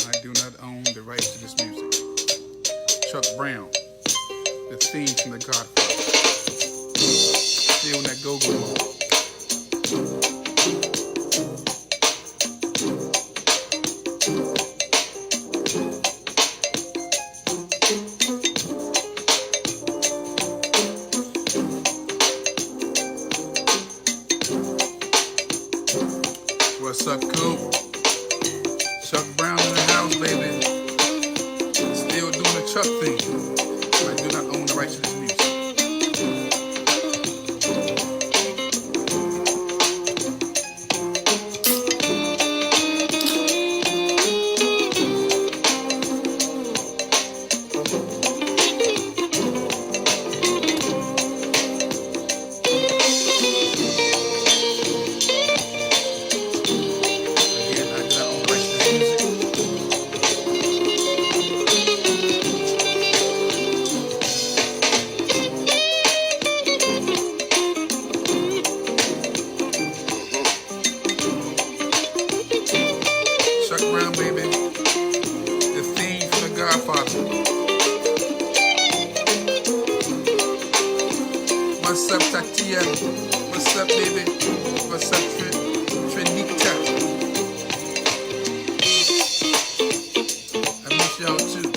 I do not own the rights to this music. Chuck Brown, the theme from The Godfather. Still in that go-go mode. What's up, Coop? Chuck Brown in the house, baby. Still doing the Chuck thing. I do not own the rights to this music. What's up, Tatia? What's up, baby? What's up, Trinita? I miss y'all too.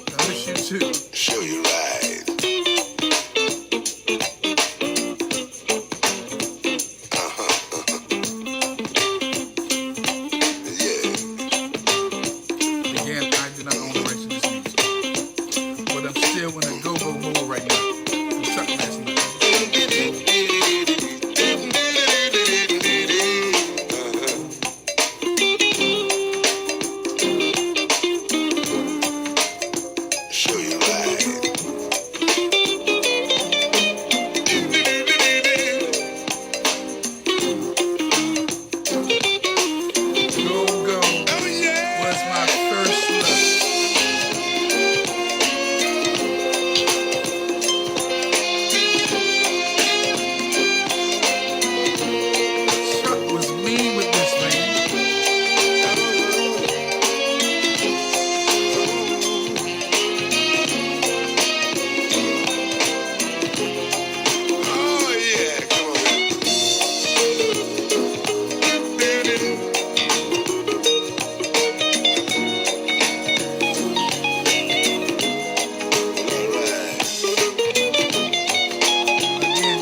I miss you too. Show you right. Yeah. Again, I do not own the rights to this music, but I'm still in a go-go mode right now. I'm Chuck last night. Show you right. Go-go was my first love. Chuck was mean with this, man. Oh yeah, come on. All right. Again,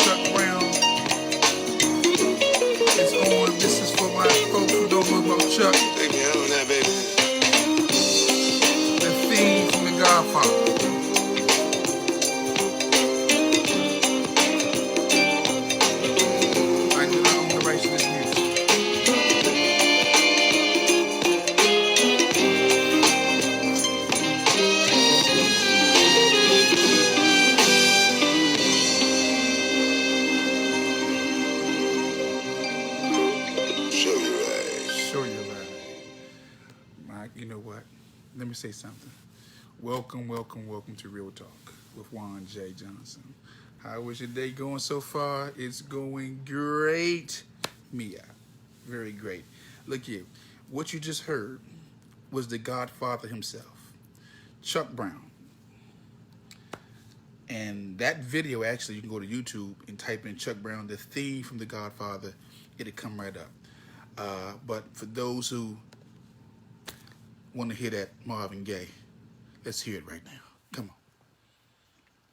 Chuck Brown is on. This is for my folks who don't know about Chuck. Take me out on that, baby. The theme from The Godfather. I do not own the rights to this music. Show you right. Show you that. Mike, you know what? Let me say something. Welcome to Real Talk with 1J Johnson. How is your day going so far? It's going great, Mia. Very great. Look here. What you just heard was the Godfather himself, Chuck Brown. And that video, actually, you can go to YouTube and type in Chuck Brown, the theme from The Godfather. It'll come right up. But for those who want to hear that Marvin Gaye, let's hear it right now. Come on.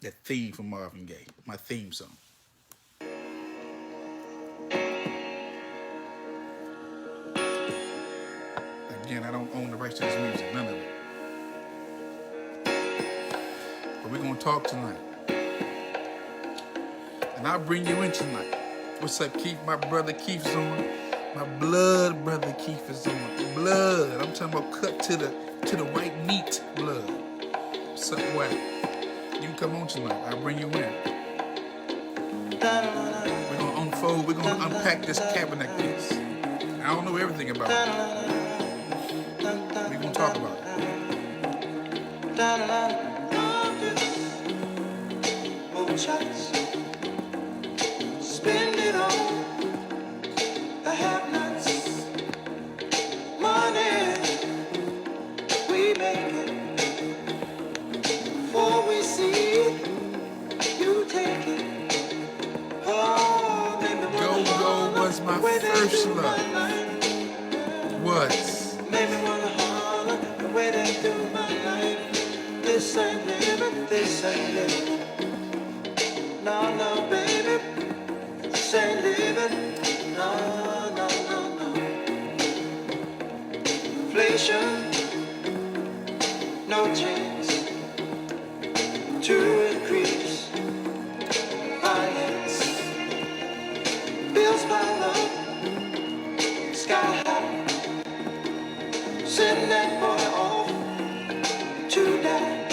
That theme from Marvin Gaye, my theme song. Again, I don't own the rights to this music, none of it. But we're going to talk tonight. And I'll bring you in tonight. What's up, Keith? My brother Keith's on. My blood brother Keith is on. Blood. I'm talking about cut to the white meat blood. What's up, Wack? You can come on tonight. I'll bring you in. We're going to unfold. We're going to unpack this Kaepernick piece. I don't know everything about it. We're going to talk about it. Spend it on the have-nots. Money was my first love. Was. Made me wanna holler the way they do my life. This ain't living, this ain't living. No, no, baby, this ain't living. No, no, no, no. Inflation, no chance to increase finance. Bills pile up, sky high. Send that boy off to die.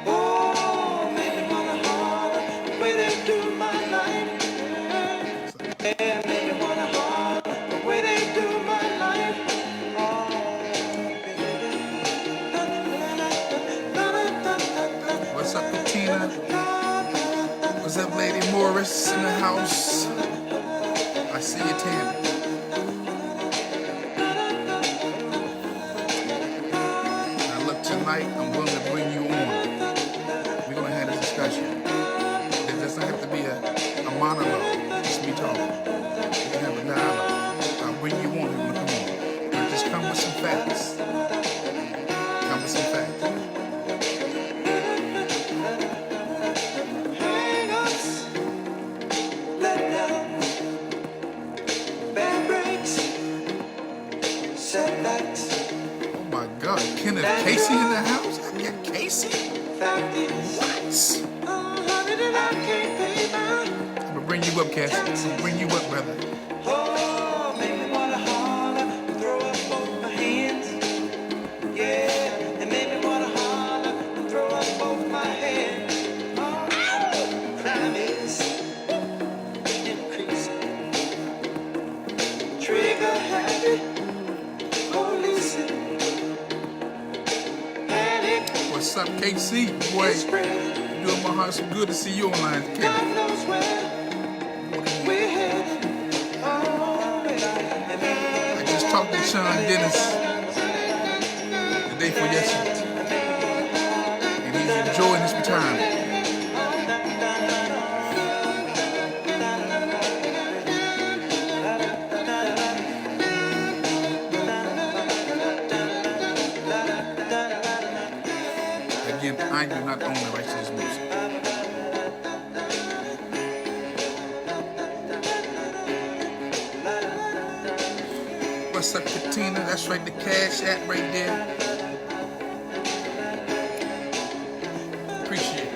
Oh, make me wanna holler the way they do my life. Yeah, make me wanna holler the way they do my life. Oh, baby. What's up, Katina? What's up, Lady Morris in the house? I see you, Tammy. Now look, tonight I'm going to bring you on. We're going to have a discussion. It doesn't have to be a monologue. Just me talking. We can have a dialogue. I'll bring you on. You're going to come on. But just come with some facts. Come with some facts. Hang-ups, letdowns, bad breaks, setbacks. Oh my God, Kenneth Casey in the house? I got Casey? Fact is, What? honey, that I can't pay my. I'm gonna bring you up, Cassie. I'm gonna bring you up, brother. Oh, make me wanna holler and throw up both my hands. Yeah, and make me wanna holler and throw up both my hands. Oh, crime is increasing. Trigger happy, policing. Panic What's up, KC? Boy, is spread. you doing my heart some good to see you online, God Kenneth. knows where we're headed. Oh, baby. I just talked to Sean Dennis the day before yesterday, and he's enjoying his retirement. Again, I do not own the rights to this music. What's up, Katina? That's right, the Cash App right there. Appreciate it.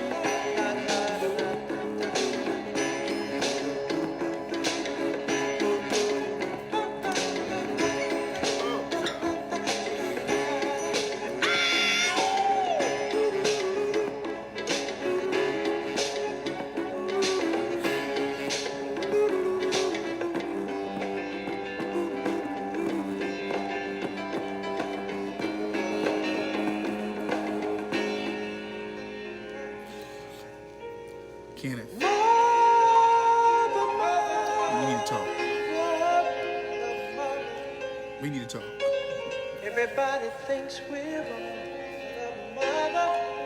Kenneth, we need to talk. We need to talk. Everybody thinks we're wrong. Mother,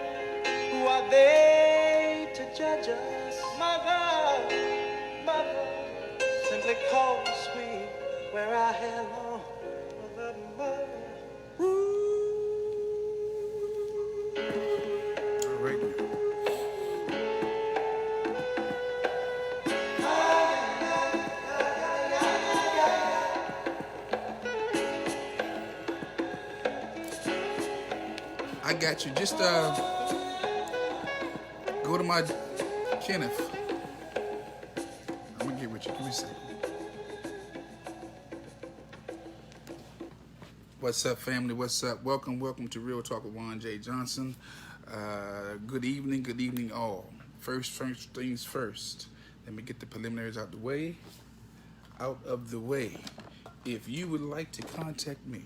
who are they to judge us? Mother, mother, simply cause we wear our hair long. Mother, mother, All right. I got you. Just go to my Kenneth. I'm gonna get with you. Give me a second. What's up, family? What's up? Welcome to Real Talk with Juan J. Johnson. Good evening, all. First things first. Let me get the preliminaries out of the way. If you would like to contact me,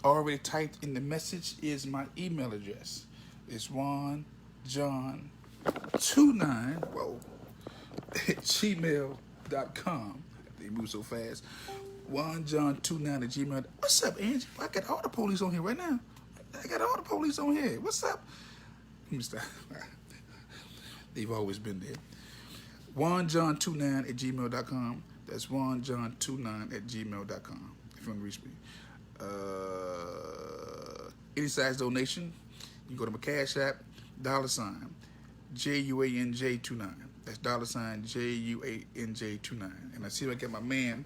already typed in the message is my email address. It's 1john29 at gmail.com. They move so fast. 1john29 at gmail. What's up, Angie? I got all the police on here right now. What's up? Let me stop. They've always been there. 1john29 at gmail.com. That's 1john29 @gmail.com if you want to reach me. Any size donation, you can go to my Cash App, $JUANJ29. That's $JUANJ29. And I see if I get my man,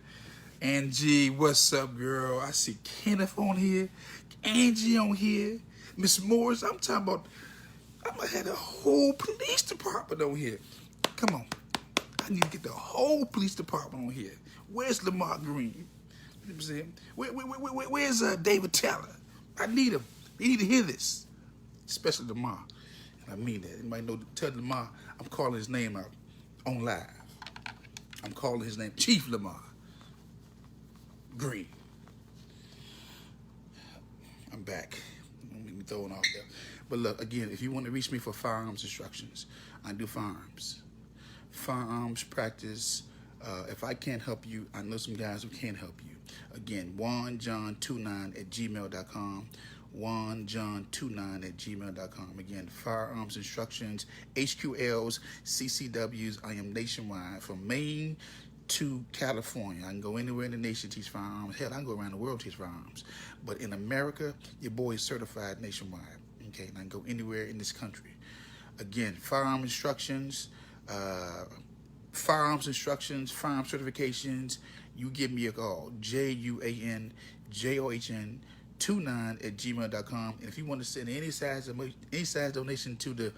Angie. What's up, girl? I see Kenneth on here, Angie on here, Miss Morris. I'm talking about, I'm gonna have the whole police department on here. Come on. I need to get the whole police department on here. Where's Lamar Green? You know what I'm saying? Where's David Taylor? I need him. He need to hear this, especially Lamar. And I mean that. You might know. Tell Lamar I'm calling his name out on live. I'm calling his name Chief Lamar Green. I'm back. I'm gonna be throwing off there. But look, again, if you want to reach me for firearms instructions, I do firearms practice. If I can't help you, I know some guys who can help you. Again, 1john29 @gmail.com. 1john29 @gmail.com. Again, firearms instructions, HQLs, CCWs. I am nationwide from Maine to California. I can go anywhere in the nation to teach firearms. Hell, I can go around the world to teach firearms. But in America, your boy is certified nationwide. Okay, and I can go anywhere in this country. Again, firearm instructions, firearms certifications, you give me a call, JUANJOHN29 @gmail.com. And if you want to send any size donation to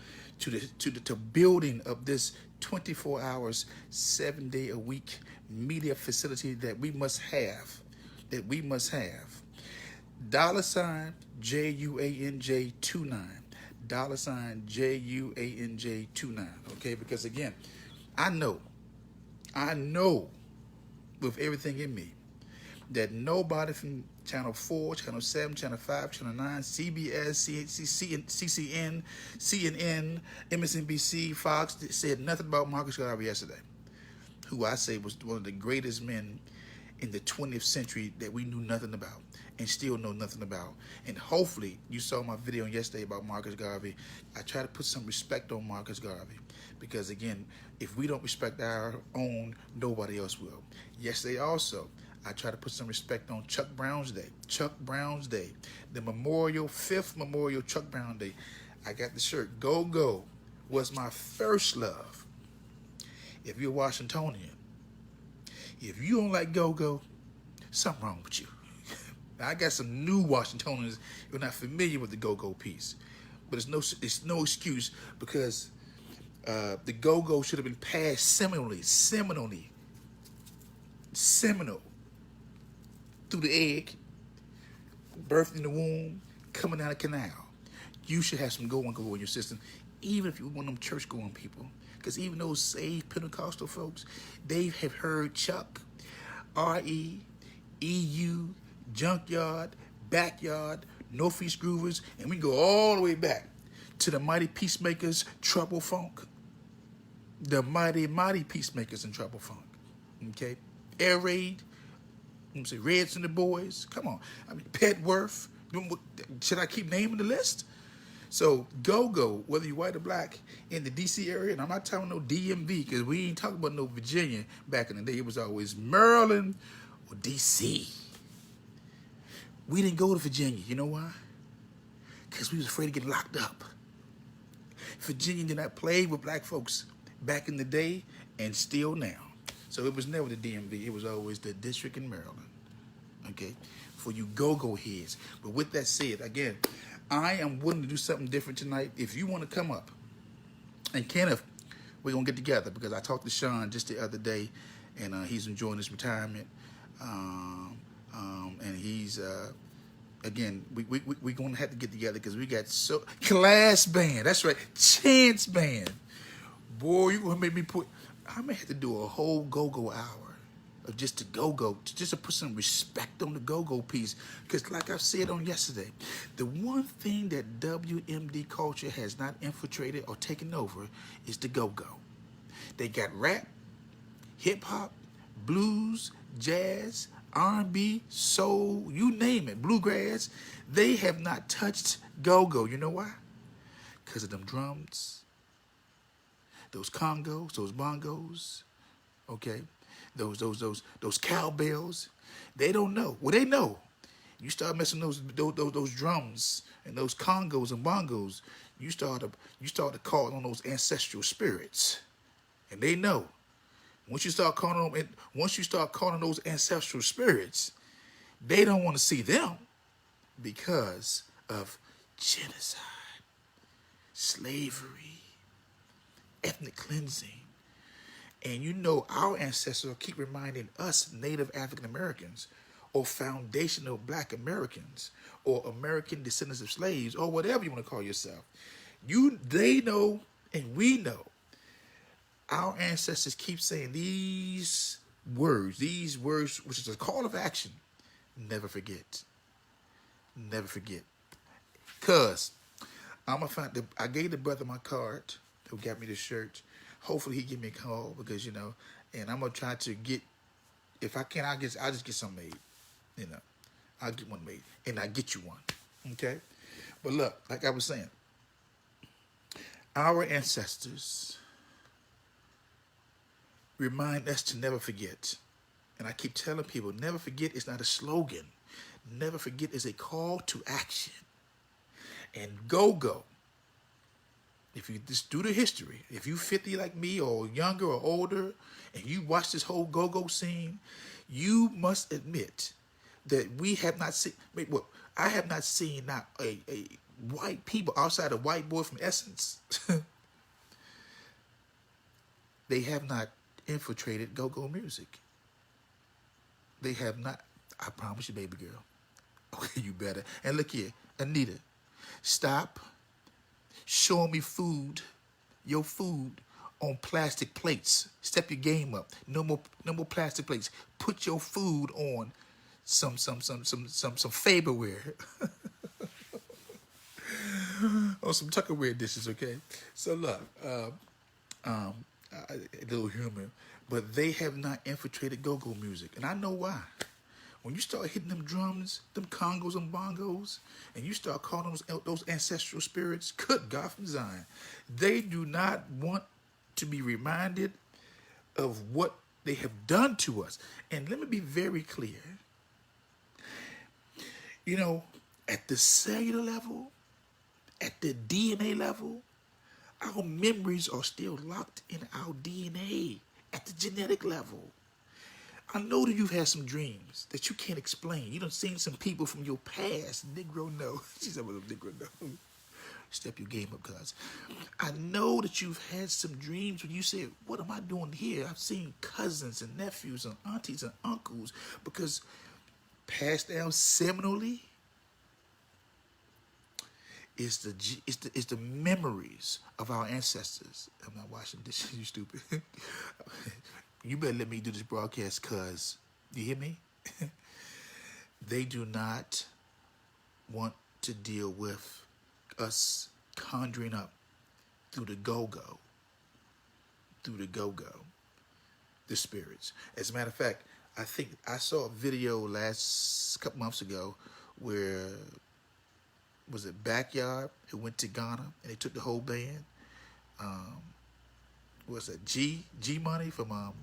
building of this 24 hours, 7 day a week media facility that we must have, $JUANJ29, $JUANJ29. Okay, because again, I know with everything in me that nobody from Channel 4, Channel 7, Channel 5, Channel 9, CBS, CCN, CNN, MSNBC, Fox said nothing about Marcus Garvey yesterday, who I say was one of the greatest men in the 20th century that we knew nothing about and still know nothing about. And hopefully you saw my video yesterday about Marcus Garvey. I try to put some respect on Marcus Garvey because, again, if we don't respect our own, nobody else will. Yesterday also, I try to put some respect on Chuck Brown's Day. Chuck Brown's Day, the 5th Memorial Chuck Brown Day. I got the shirt. Go was my first love. If you're Washingtonian, if you don't like go, something wrong with you. I got some new Washingtonians who are not familiar with the go piece, but it's no excuse because the go should have been passed seminal through the egg, birthed in the womb, coming out of the canal. You should have some go in your system, even if you're one of them church-going people. Because even those saved Pentecostal folks, they have heard Chuck, R.E.E.U., Junkyard, Backyard, Northeast Groovers, and we go all the way back to the Mighty Peacemakers, Trouble Funk. The mighty Peacemakers in Trouble Funk. Okay? Air Raid, Reds and the Boys. Come on. I mean, Petworth. Should I keep naming the list? So go, whether you're white or black, in the D.C. area, and I'm not talking no DMV, because we ain't talking about no Virginia back in the day. It was always Maryland or D.C. We didn't go to Virginia. You know why? Because we was afraid of getting locked up. Virginia did not play with black folks back in the day and still now. So it was never the DMV. It was always the district in Maryland. Okay? For you go heads. But with that said, again, I am willing to do something different tonight. If you want to come up, and Kenneth, we're going to get together because I talked to Sean just the other day, and he's enjoying his retirement. And he's, again, we're going to have to get together because we got Class Band. That's right. Chance Band. Boy, you're going to make me I may have to do a whole go hour of just the go, just to put some respect on the go piece. Because like I said on yesterday, the one thing that WMD culture has not infiltrated or taken over is the go. They got rap, hip-hop, blues, jazz, R&B, soul, you name it, bluegrass. They have not touched go. You know why? Because of them drums, those congos, those bongos, okay? those cowbells. They don't know. Well, they know. You start messing those drums and those congos and bongos. You start to call on those ancestral spirits, and they know. Once you start calling them, once you start calling those ancestral spirits, they don't want to see them because of genocide, slavery, ethnic cleansing. And you know our ancestors keep reminding us Native African Americans or foundational Black Americans or American descendants of slaves or whatever you want to call yourself. They know and we know. Our ancestors keep saying these words, which is a call of action. Never forget. Never forget. Cause I gave the brother my card who got me the shirt. Hopefully he give me a call because, and I'm gonna try to get, if I can, I'll just get some made. I'll get one made and I'll get you one. Okay? But look, like I was saying, our ancestors remind us to never forget. And I keep telling people, never forget is not a slogan. Never forget is a call to action. And go-go. If you just do the history, if you 50 like me or younger or older, and you watch this whole go-go scene, you must admit that we have not seen, I have not seen not a white people outside of white boy from Essence. They have not infiltrated go-go music. They have not. I promise you, baby girl. Okay, you better. And look here, Anita, stop showing me your food on plastic plates. Step your game up. No more plastic plates. Put your food on some Faberware. Or some Tupperware dishes, okay? So look, a little humor, but they have not infiltrated go-go music, and I know why. When you start hitting them drums, them congos and bongos, and you start calling those ancestral spirits, good God from Zion, they do not want to be reminded of what they have done to us. And let me be very clear. At the cellular level, at the DNA level, our memories are still locked in our DNA at the genetic level. I know that you've had some dreams that you can't explain. You done seen some people from your past. Negro no. She said, well, Negro no. Step your game up, cuz. I know that you've had some dreams when you said, what am I doing here? I've seen cousins and nephews and aunties and uncles because passed down seminally is the memories of our ancestors. I'm not washing dishes, you stupid. You better let me do this broadcast, cuz. You hear me? They do not want to deal with us conjuring up through the go-go, the spirits. As a matter of fact, I think I saw a video couple months ago where, was it Backyard, who went to Ghana and they took the whole band. Was it G Money from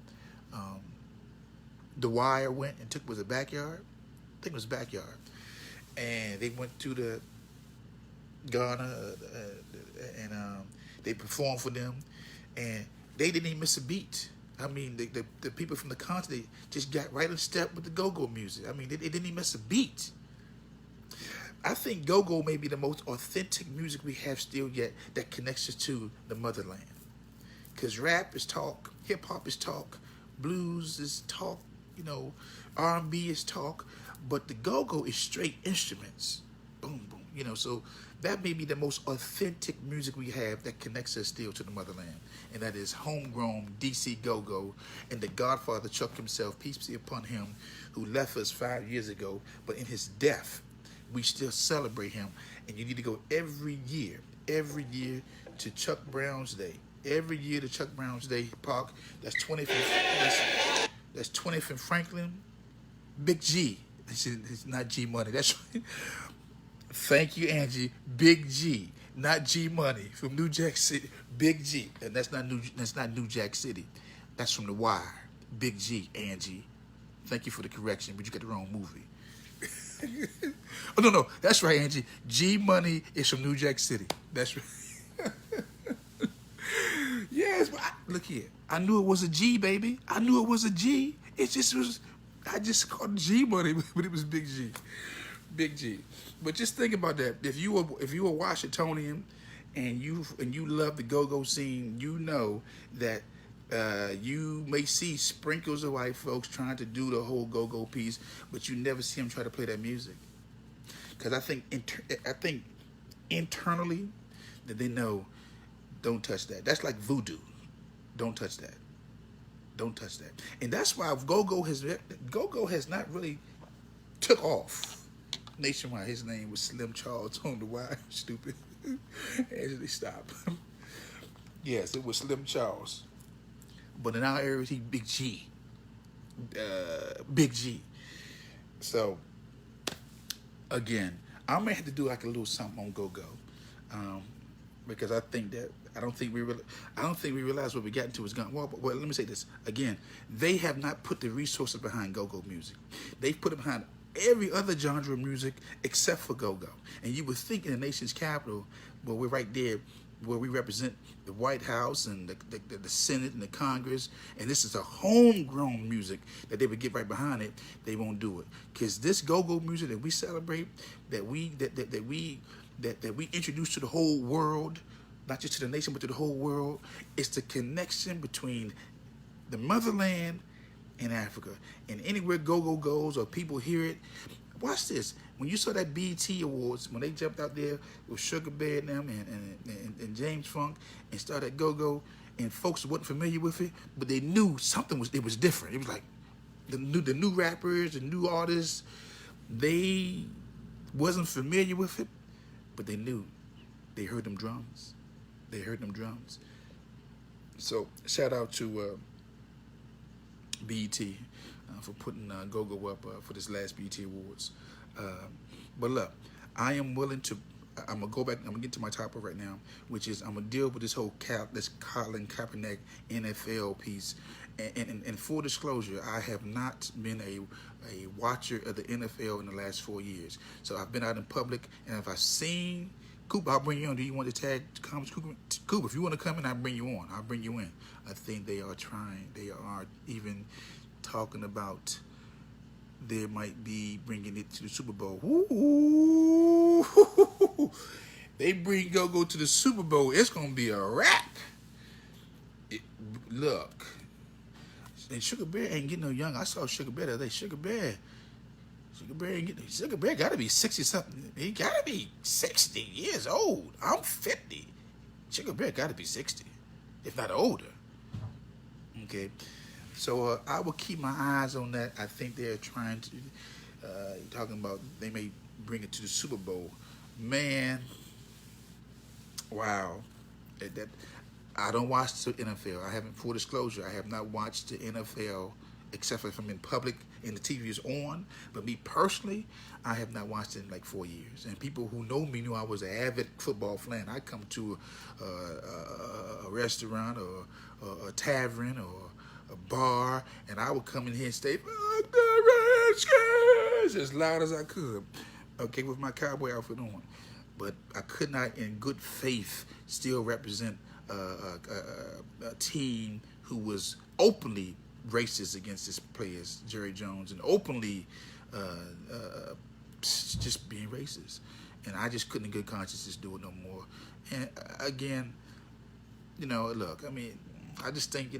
The Wire went and took, was it Backyard? I think it was Backyard. And they went to the Ghana and they performed for them, and they didn't even miss a beat. I mean, the people from the continent just got right in step with the go-go music. I mean, they didn't even miss a beat. I think go-go may be the most authentic music we have still yet that connects us to the motherland. Because rap is talk, hip-hop is talk, blues is talk, R&B is talk, but the go-go is straight instruments. Boom, boom. So that may be the most authentic music we have that connects us still to the motherland. And that is homegrown DC go-go. And the Godfather Chuck himself, peace be upon him, who left us 5 years ago, but in his death, we still celebrate him. And you need to go every year to Chuck Brown's Day. Every year to Chuck Brown's Day Park. That's 20th. That's 20th and Franklin. Big G. It's not G Money. That's right. Thank you, Angie. Big G, not G Money from New Jack City. Big G, and that's not New Jack City. That's from The Wire. Big G, Angie. Thank you for the correction, but you got the wrong movie. Oh, no, that's right, Angie. G Money is from New Jack City. That's right. Yes, but look here. I knew it was a G, baby. I knew it was a G. It just was, I just called it G Money, but it was Big G. Big G. But just think about that. If you were Washingtonian and you love the go-go scene, you know that you may see sprinkles of white folks trying to do the whole go-go piece, but you never see them try to play that music. Because I think internally that they know, don't touch that. That's like voodoo. Don't touch that. Don't touch that. And that's why go-go has not really took off nationwide. His name was Slim Charles on the wire. Stupid. Actually, stop. Yes, it was Slim Charles. But in our area, he Big G. Big G. So, again, I may have to do like a little something on go-go. Because I don't think we realize what we got into was gone. Well, let me say this again. They have not put the resources behind go-go music. They've put it behind every other genre of music except for go-go. And you would think in the nation's capital, well, we're right there where we represent the White House and the Senate and the Congress, and this is a homegrown music that they would get right behind it. They won't do it because this go-go music that we celebrate, that we introduce to the whole world, not just to the nation but to the whole world, is the connection between the motherland and Africa. And anywhere go-go goes or people hear it, watch this. When you saw that BET Awards, when they jumped out there with Sugar Bear and them and James Funk and started go-go, and folks wasn't familiar with it, but they knew something was different. It was like the new rappers, the new artists, they wasn't familiar with it, but they knew. They heard them drums. They heard them drums. So shout out to BET for putting go-go up for this last BET Awards. But look, I am willing to. I'm gonna go back. I'm gonna get to my topic right now, which is I'm gonna deal with this whole this Colin Kaepernick NFL piece. And full disclosure, I have not been a watcher of the NFL in the last 4 years. So I've been out in public, and if I've seen Cooper, I'll bring you on. Do you want to tag comments, Cooper? If you want to come in, I'll bring you on. I'll bring you in. I think they are trying. They are even talking about they might be bringing it to the Super Bowl. Ooh. They bring go-go to the Super Bowl. It's gonna be a wrap. Look, and Sugar Bear ain't getting no young. I saw Sugar Bear the other day. Sugar Bear ain't getting. Sugar Bear got to be 60 something. He got to be 60 years old. I'm 50. Sugar Bear got to be 60, if not older. Okay. So I will keep my eyes on that. I think they're trying to, talking about they may bring it to the Super Bowl. Man, wow. I don't watch the NFL. I haven't, full disclosure, I have not watched the NFL except for if I'm in public and the TV is on. But me personally, I have not watched it in like 4 years. And people who know me knew I was an avid football fan. I come to a restaurant or a tavern or a bar, and I would come in here and say, "Fuck the Redskins," as loud as I could, okay, with my cowboy outfit on. But I could not, in good faith, still represent a team who was openly racist against his players, Jerry Jones, and openly just being racist. And I just couldn't in good conscience just do it no more. And again, look, I mean, I just think,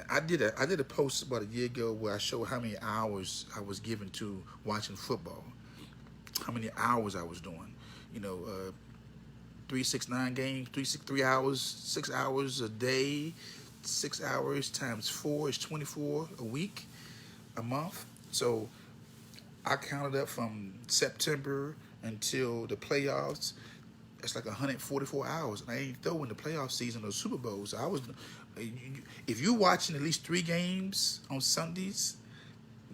I did a post about a year ago where I showed how many hours I was given to watching football, how many hours I was doing. 3, 6, 9 games, 3 hours, 6 hours a day, 6 hours times 4 is 24 a week, a month. So I counted up from September until the playoffs. It's like 144 hours, and I ain't throwing the playoff season or Super Bowls. If you're watching at least 3 games on Sundays,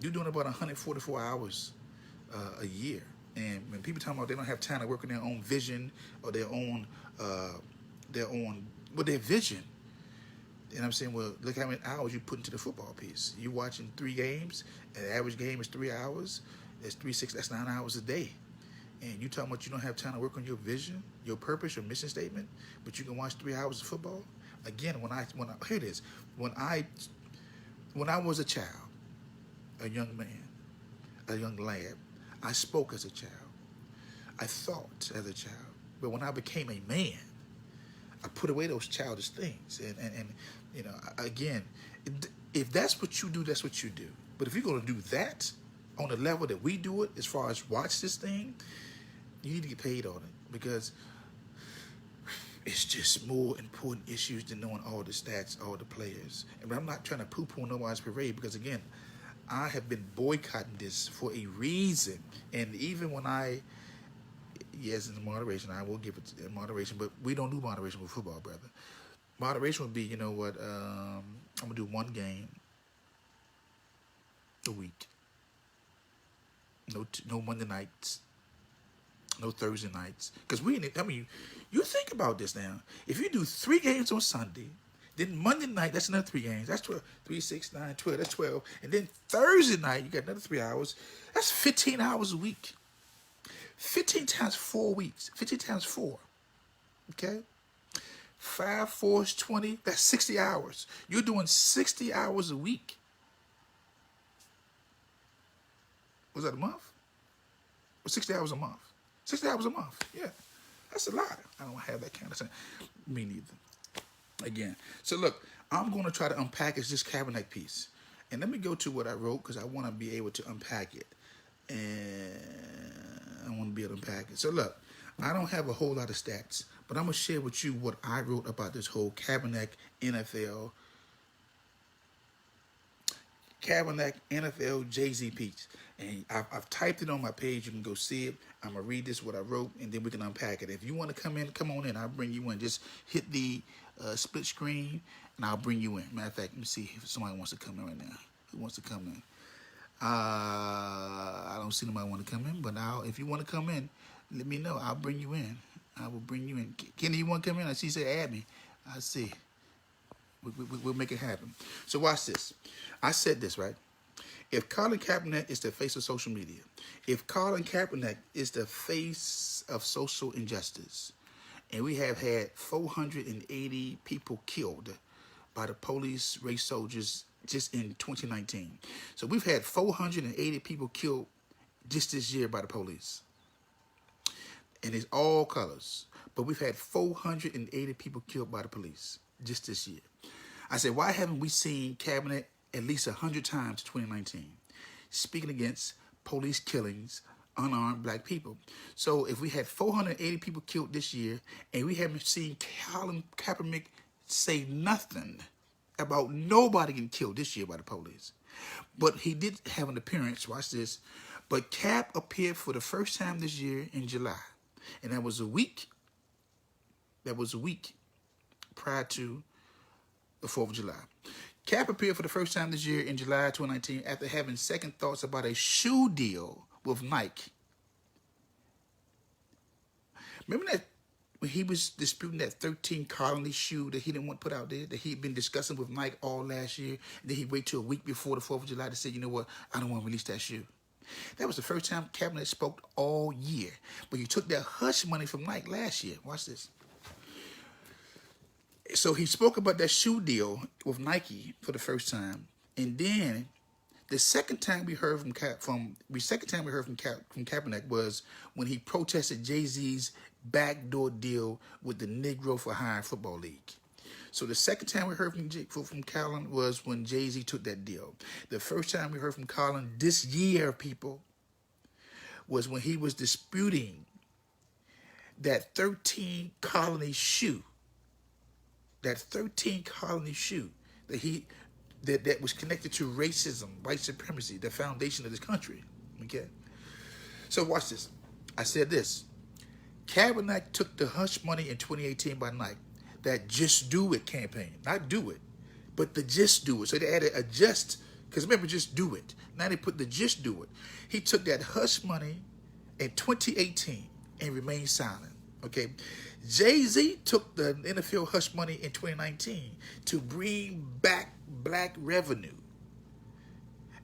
you're doing about 144 hours a year. And when people talk about they don't have time to work on their own vision or their vision, And I'm saying, well, look how many hours you put into the football piece. You watching 3 games, and the average game is 3 hours. That's 6. That's 9 hours a day. And you talking about you don't have time to work on your vision, your purpose, your mission statement, but you can watch 3 hours of football. Again, here it is. When I was a child, a young man, a young lad, I spoke as a child. I thought as a child. But when I became a man, I put away those childish things. And you know, again, if that's what you do, that's what you do. But if you're going to do that on the level that we do it, as far as watch this thing, you need to get paid on it, because it's just more important issues than knowing all the stats, all the players. And I'm not trying to poo-poo nobody's parade, because again, I have been boycotting this for a reason. And even when yes, in moderation, I will give it in moderation, but we don't do moderation with football, brother. Moderation would be, you know what, I'm going to do 1 game a week. No Monday nights. No Thursday nights. Because you think about this now. If you do 3 games on Sunday, then Monday night, that's another 3 games. That's 12. 3, 6, 9, 12. That's 12. And then Thursday night, you got another 3 hours. That's 15 hours a week. 15 times 4 weeks. 15 times 4. Okay? 5, 4 is 20. That's 60 hours. You're doing 60 hours a week. Was that a month? Or 60 hours a month? 60 hours a month. Yeah. That's a lot. I don't have that kind of thing. Me neither. Again. So look, I'm going to try to unpackage this Kaepernick piece. And let me go to what I wrote, because I want to be able to unpack it. And I want to be able to unpack it. So look, I don't have a whole lot of stats, but I'm going to share with you what I wrote about this whole Kaepernick NFL Jay-Z piece. And I've typed it on my page. You can go see it. I'm going to read this, what I wrote, and then we can unpack it. If you want to come on in. I'll bring you in. Just hit the split screen, and I'll bring you in. Matter of fact, let me see if somebody wants to come in right now. Who wants to come in? I don't see nobody want to come in, but if you want to come in, let me know. I'll bring you in. I will bring you in. Kenny, you want to come in? I see you say add me. I see. We'll make it happen. So watch this. I said this, right? If Colin Kaepernick is the face of social media, if Colin Kaepernick is the face of social injustice, and we have had 480 people killed by the police, race soldiers, just in 2019. So we've had 480 people killed just this year by the police. And it's all colors. But we've had 480 people killed by the police just this year. I said, why haven't we seen Kaepernick at least 100 times in 2019 speaking against police killings, unarmed black people? So if we had 480 people killed this year, and we haven't seen Colin Kaepernick say nothing about nobody getting killed this year by the police. But he did have an appearance, watch this, but Cap appeared for the first time this year in July. And that was a week prior to the 4th of July. Cap appeared for the first time this year in July 2019 after having second thoughts about a shoe deal with Nike. Remember that when he was disputing that 13 Colony shoe that he didn't want put out there, that he'd been discussing with Nike all last year, and then he'd wait till a week before the 4th of July to say, you know what, I don't want to release that shoe. That was the first time Kaepernick spoke all year. But he took that hush money from Nike last year. Watch this. So he spoke about that shoe deal with Nike for the first time, and then the second time we heard from Kaepernick was when he protested Jay-Z's backdoor deal with the Negro for Hire Football League. So the second time we heard from Colin was when Jay-Z took that deal. The first time we heard from Colin this year, people, was when he was disputing that 13 Colony shoe. That 13 Colony shoe that was connected to racism, white supremacy, the foundation of this country. Okay? So watch this. I said this. Kaepernick took the hush money in 2018 by Nike. That Just Do It campaign. Not do it, but the Just Do It. So they added a just, because remember, Just Do It. Now they put the Just Do It. He took that hush money in 2018 and remained silent. Okay, Jay-Z took the NFL hush money in 2019 to bring back black revenue,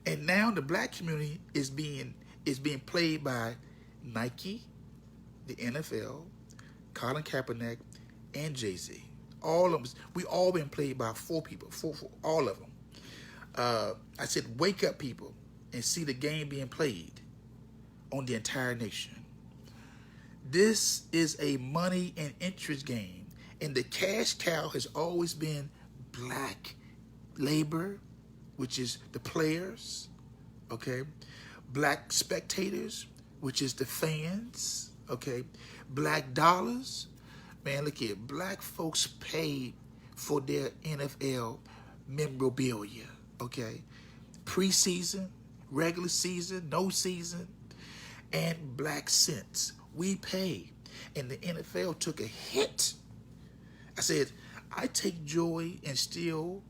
and now the black community is being played by Nike, the NFL, Colin Kaepernick, and Jay-Z. All of them, we all been played by four people, all of them. I said, wake up, people, and see the game being played on the entire nation. This is a money and interest game, and the cash cow has always been black labor, which is the players, okay? Black spectators, which is the fans, okay? Black dollars. Man, look here, black folks paid for their NFL memorabilia, okay? Preseason, regular season, no season, and black cents. We pay, and the NFL took a hit. I said, I take joy in still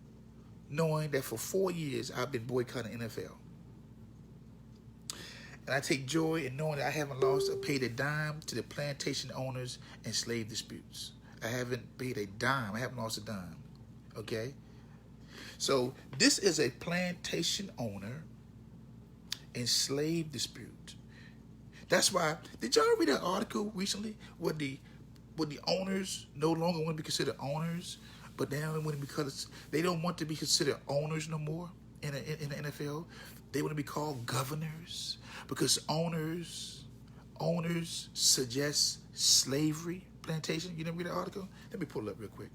knowing that for 4 years I've been boycotting NFL. And I take joy in knowing that I haven't lost or paid a dime to the plantation owners and slave disputes. I haven't paid a dime. I haven't lost a dime. Okay? So this is a plantation owner and slave dispute. That's why, did y'all read that article recently where the owners no longer want to be considered owners, but they only want to because they don't want to be considered owners no more in the NFL. They want to be called governors because owners suggest slavery plantation. You didn't read the article? Let me pull it up real quick.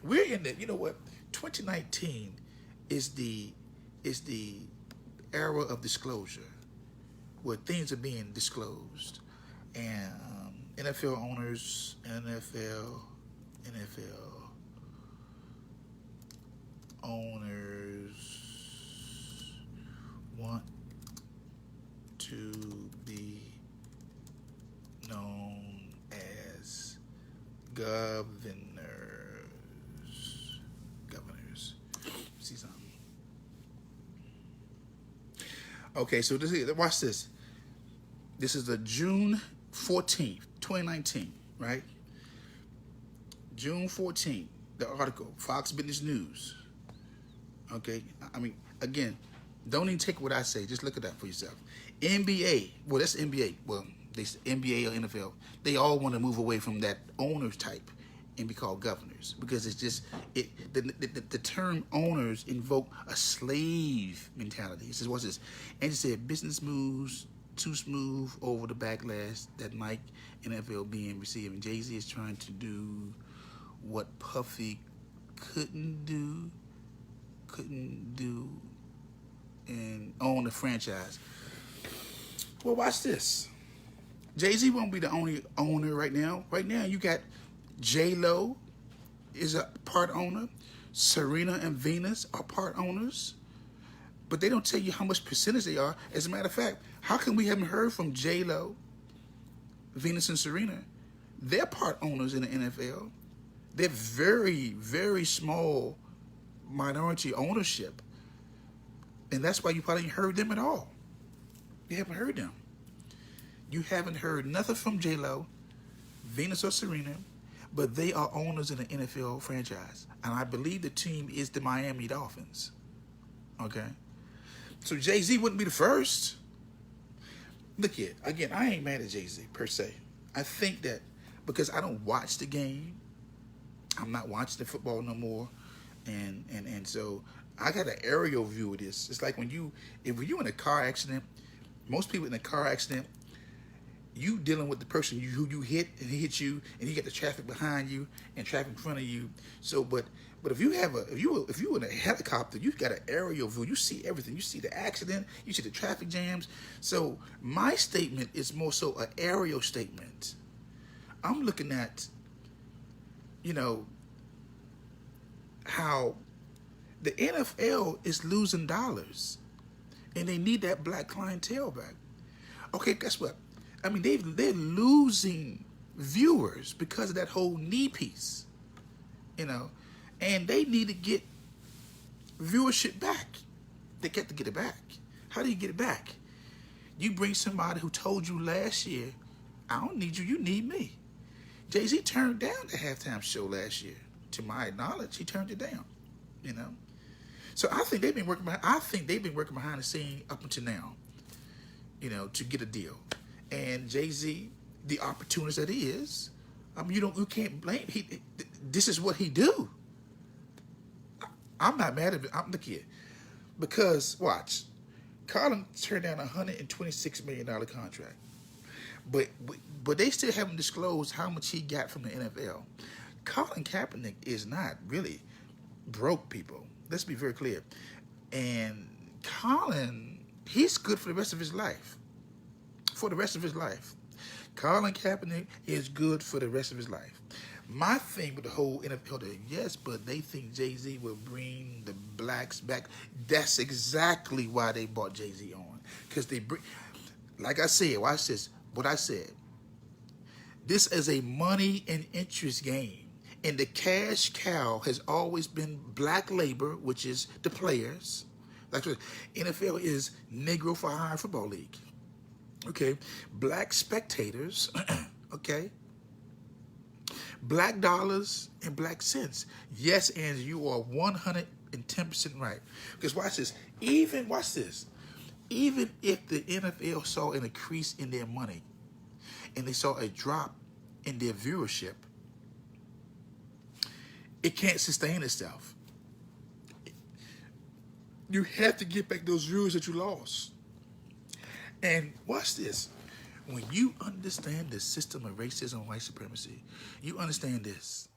We're in the, you know what? 2019 is the era of disclosure, where things are being disclosed, and NFL owners, NFL owners want to be known as governors. See something? Okay, so watch this. This is the June 14th, 2019, right? June 14th, the article, Fox Business News. Okay, I mean, again, don't even take what I say. Just look at that for yourself. NBA, well, that's NBA. Well, they NBA or NFL. They all want to move away from that owners type and be called governors because it's just the term owners invoke a slave mentality. It says, what's this? And it said business moves too smooth over the backlash that Nike NFL being received. And Jay-Z is trying to do what Puffy couldn't do and own the franchise. Well, watch this. Jay-Z won't be the only owner right now. Right now, you got J-Lo is a part owner. Serena and Venus are part owners. But they don't tell you how much percentage they are. As a matter of fact, how come we haven't heard from J-Lo, Venus, and Serena? They're part owners in the NFL. They're very, very small minority ownership. And that's why you probably ain't heard them at all. You haven't heard them. You haven't heard nothing from J-Lo, Venus, or Serena, but they are owners in the NFL franchise. And I believe the team is the Miami Dolphins. Okay? So Jay-Z wouldn't be the first. Look here, again, I ain't mad at Jay-Z per se. I think that because I don't watch the game, I'm not watching the football no more, and so I got an aerial view of this. It's like if you're in a car accident, most people in a car accident, you dealing with the person who you hit and he hit you, and you got the traffic behind you and traffic in front of you. So, but if you in a helicopter, you got an aerial view. You see everything. You see the accident. You see the traffic jams. So my statement is more so an aerial statement. I'm looking at, how the NFL is losing dollars, and they need that black clientele back. Okay, guess what? I mean, they're losing viewers because of that whole knee piece, and they need to get viewership back. They got to get it back. How do you get it back? You bring somebody who told you last year I don't need you. You need me. Jay-Z turned down the halftime show last year. To my knowledge, he turned it down. You know. So I think they've been working behind the scene up until now. You know, to get a deal. And Jay-Z, the opportunist that he is, I mean, you can't blame him. This is what he do. I'm not mad at it. I'm the kid. Because, watch, Colin turned down a $126 million contract. But they still haven't disclosed how much he got from the NFL. Colin Kaepernick is not really broke, people. Let's be very clear. And Colin, he's good for the rest of his life. For the rest of his life. Colin Kaepernick is good for the rest of his life. My thing with the whole NFL thing, yes, but they think Jay-Z will bring the blacks back. That's exactly why they brought Jay-Z on. Because they bring, like I said, watch this, what I said. This is a money and interest game. And the cash cow has always been black labor, which is the players. Like NFL is Negro for Hire Football League. Okay, black spectators, okay, black dollars and black cents. Yes, and you are 110% right. Because watch this, even if the NFL saw an increase in their money and they saw a drop in their viewership, it can't sustain itself. You have to get back those viewers that you lost. And watch this. When you understand the system of racism and white supremacy, you understand this.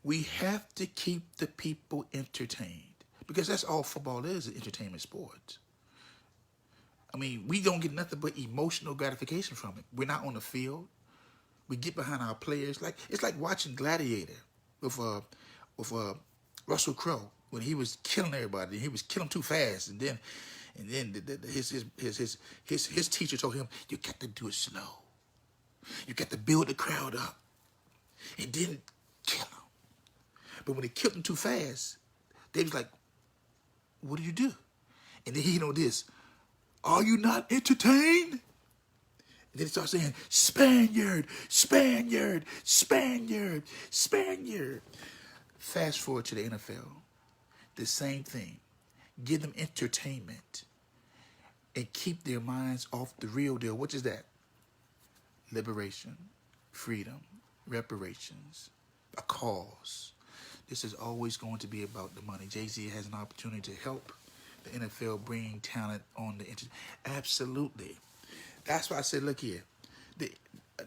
We have to keep the people entertained. Because that's all football is, an entertainment sport. I mean, we don't get nothing but emotional gratification from it. We're not on the field. We get behind our players. It's like watching Gladiator with Russell Crowe when he was killing everybody. He was killing too fast, and then his teacher told him, "You got to do it slow. You got to build the crowd up, and then kill him." But when they killed him too fast, they was like, "What do you do?" And then he know this. Are you not entertained? And then he starts saying, Spaniard, Spaniard, Spaniard, Spaniard. Fast forward to the NFL. The same thing. Give them entertainment and keep their minds off the real deal. Which is that? Liberation, freedom, reparations, a cause. This is always going to be about the money. Jay-Z has an opportunity to help the NFL bring talent on the internet. Absolutely. That's why I said, look here.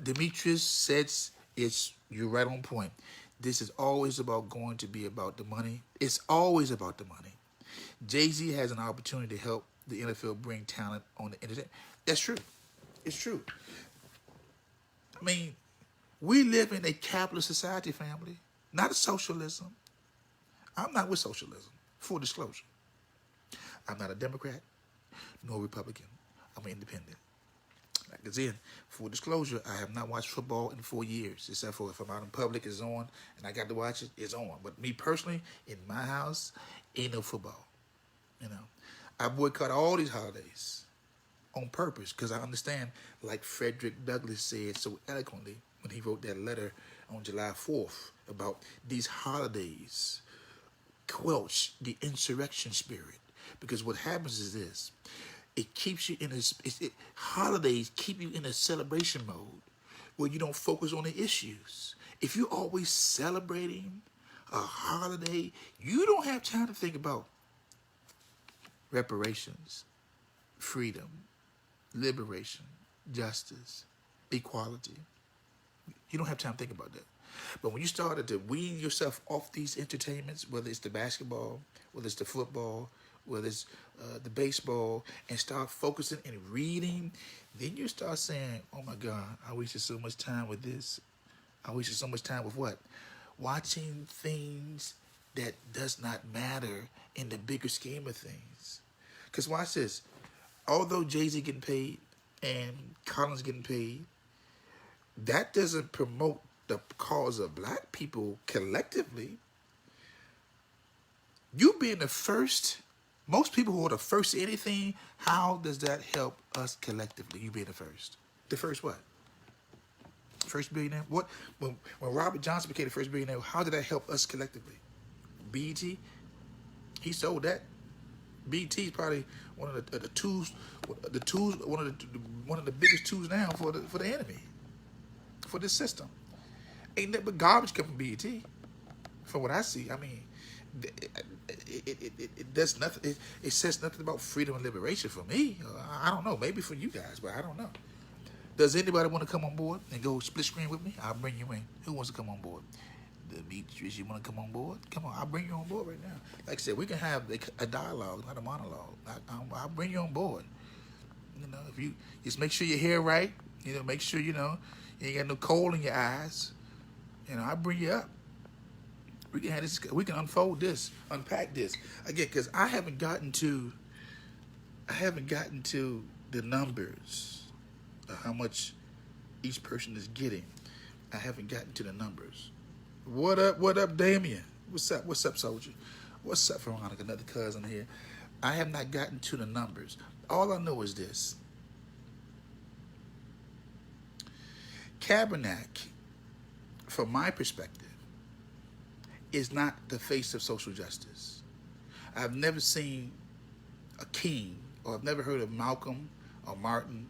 Demetrius says you're right on point. This is always going to be about the money. It's always about the money. Jay-Z has an opportunity to help the NFL bring talent on the internet. That's true. It's true. I mean, we live in a capitalist society, family, not a socialism. I'm not with socialism, full disclosure. I'm not a Democrat nor Republican. I'm an independent. Like I said, full disclosure, I have not watched football in 4 years, except for if I'm out in public, it's on, and I got to watch it, it's on. But me personally, in my house, ain't no football. You know, I boycott all these holidays on purpose because I understand, like Frederick Douglass said so eloquently when he wrote that letter on July 4th about these holidays quelch the insurrection spirit. Because what happens is this. It keeps you in holidays keep you in a celebration mode where you don't focus on the issues. If you're always celebrating a holiday, you don't have time to think about reparations, freedom, liberation, justice, equality. You don't have time to think about that. But when you started to wean yourself off these entertainments, whether it's the basketball, whether it's the football, whether it's the baseball, and start focusing and reading, then you start saying, oh my God, I wasted so much time with this. I wasted so much time with what? Watching things that does not matter in the bigger scheme of things. Because watch this. Although Jay-Z getting paid and Colin's getting paid, that doesn't promote the cause of black people collectively. You being the first Most people who are the first to anything, how does that help us collectively? You being the first. The first what? First billionaire? What? When Robert Johnson became the first billionaire, how did that help us collectively? BET, he sold that. BET is probably one of the tools, one of the biggest tools now for the enemy, for this system. Ain't nothing but garbage come from BET, from what I see. I mean, it does nothing. It says nothing about freedom and liberation for me. I don't know. Maybe for you guys, but I don't know. Does anybody want to come on board and go split screen with me? I'll bring you in. Who wants to come on board? Demetrius, you want to come on board? Come on, I'll bring you on board right now. Like I said, we can have a dialogue, not a monologue. I'll bring you on board. You know, if you just make sure your hair right, you know, make sure you ain't got no coal in your eyes. You know, I'll bring you up. We can have this. We can unfold this, unpack this again, because I haven't gotten to the numbers of how much each person is getting. I haven't gotten to the numbers. What up, Damien? What's up, soldier? What's up, Veronica? Another cousin here. I have not gotten to the numbers. All I know is this. Kaepernick, from my perspective, is not the face of social justice. I've never seen a king, or I've never heard of Malcolm or Martin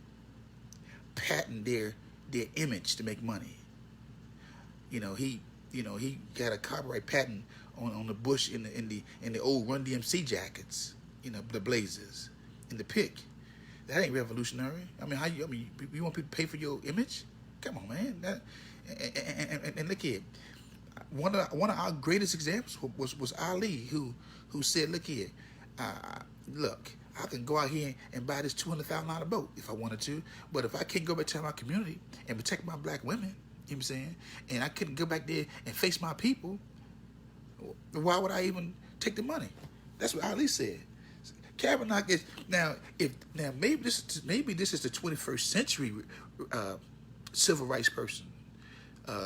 patent their image to make money. He got a copyright patent on the Bush in the old Run DMC jackets, the blazers, and the pick. That ain't revolutionary. I mean, you want people to pay for your image? Come on, man. And look here, one of our greatest examples was Ali, who said, look here, look, I can go out here and buy this $200,000 boat if I wanted to, but if I can't go back to my community and protect my black women, you know what I'm saying, and I couldn't go back there and face my people, why would I even take the money? That's what Ali said. Kaepernick is maybe this is the 21st century civil rights person,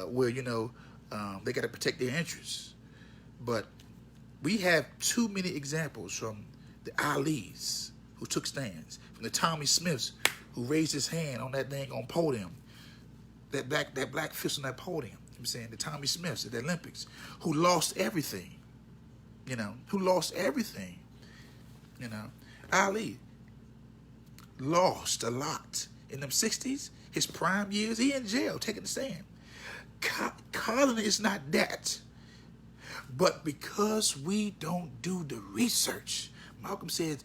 where they got to protect their interests, but we have too many examples from the Alis who took stands, from the Tommy Smiths who raised his hand on that dang on podium, that black fist on that podium. You know what I'm saying, the Tommy Smiths at the Olympics, who lost everything. Ali lost a lot in them 60s. His prime years, he in jail taking the stand. Colin is not that. But because we don't do the research, Malcolm says,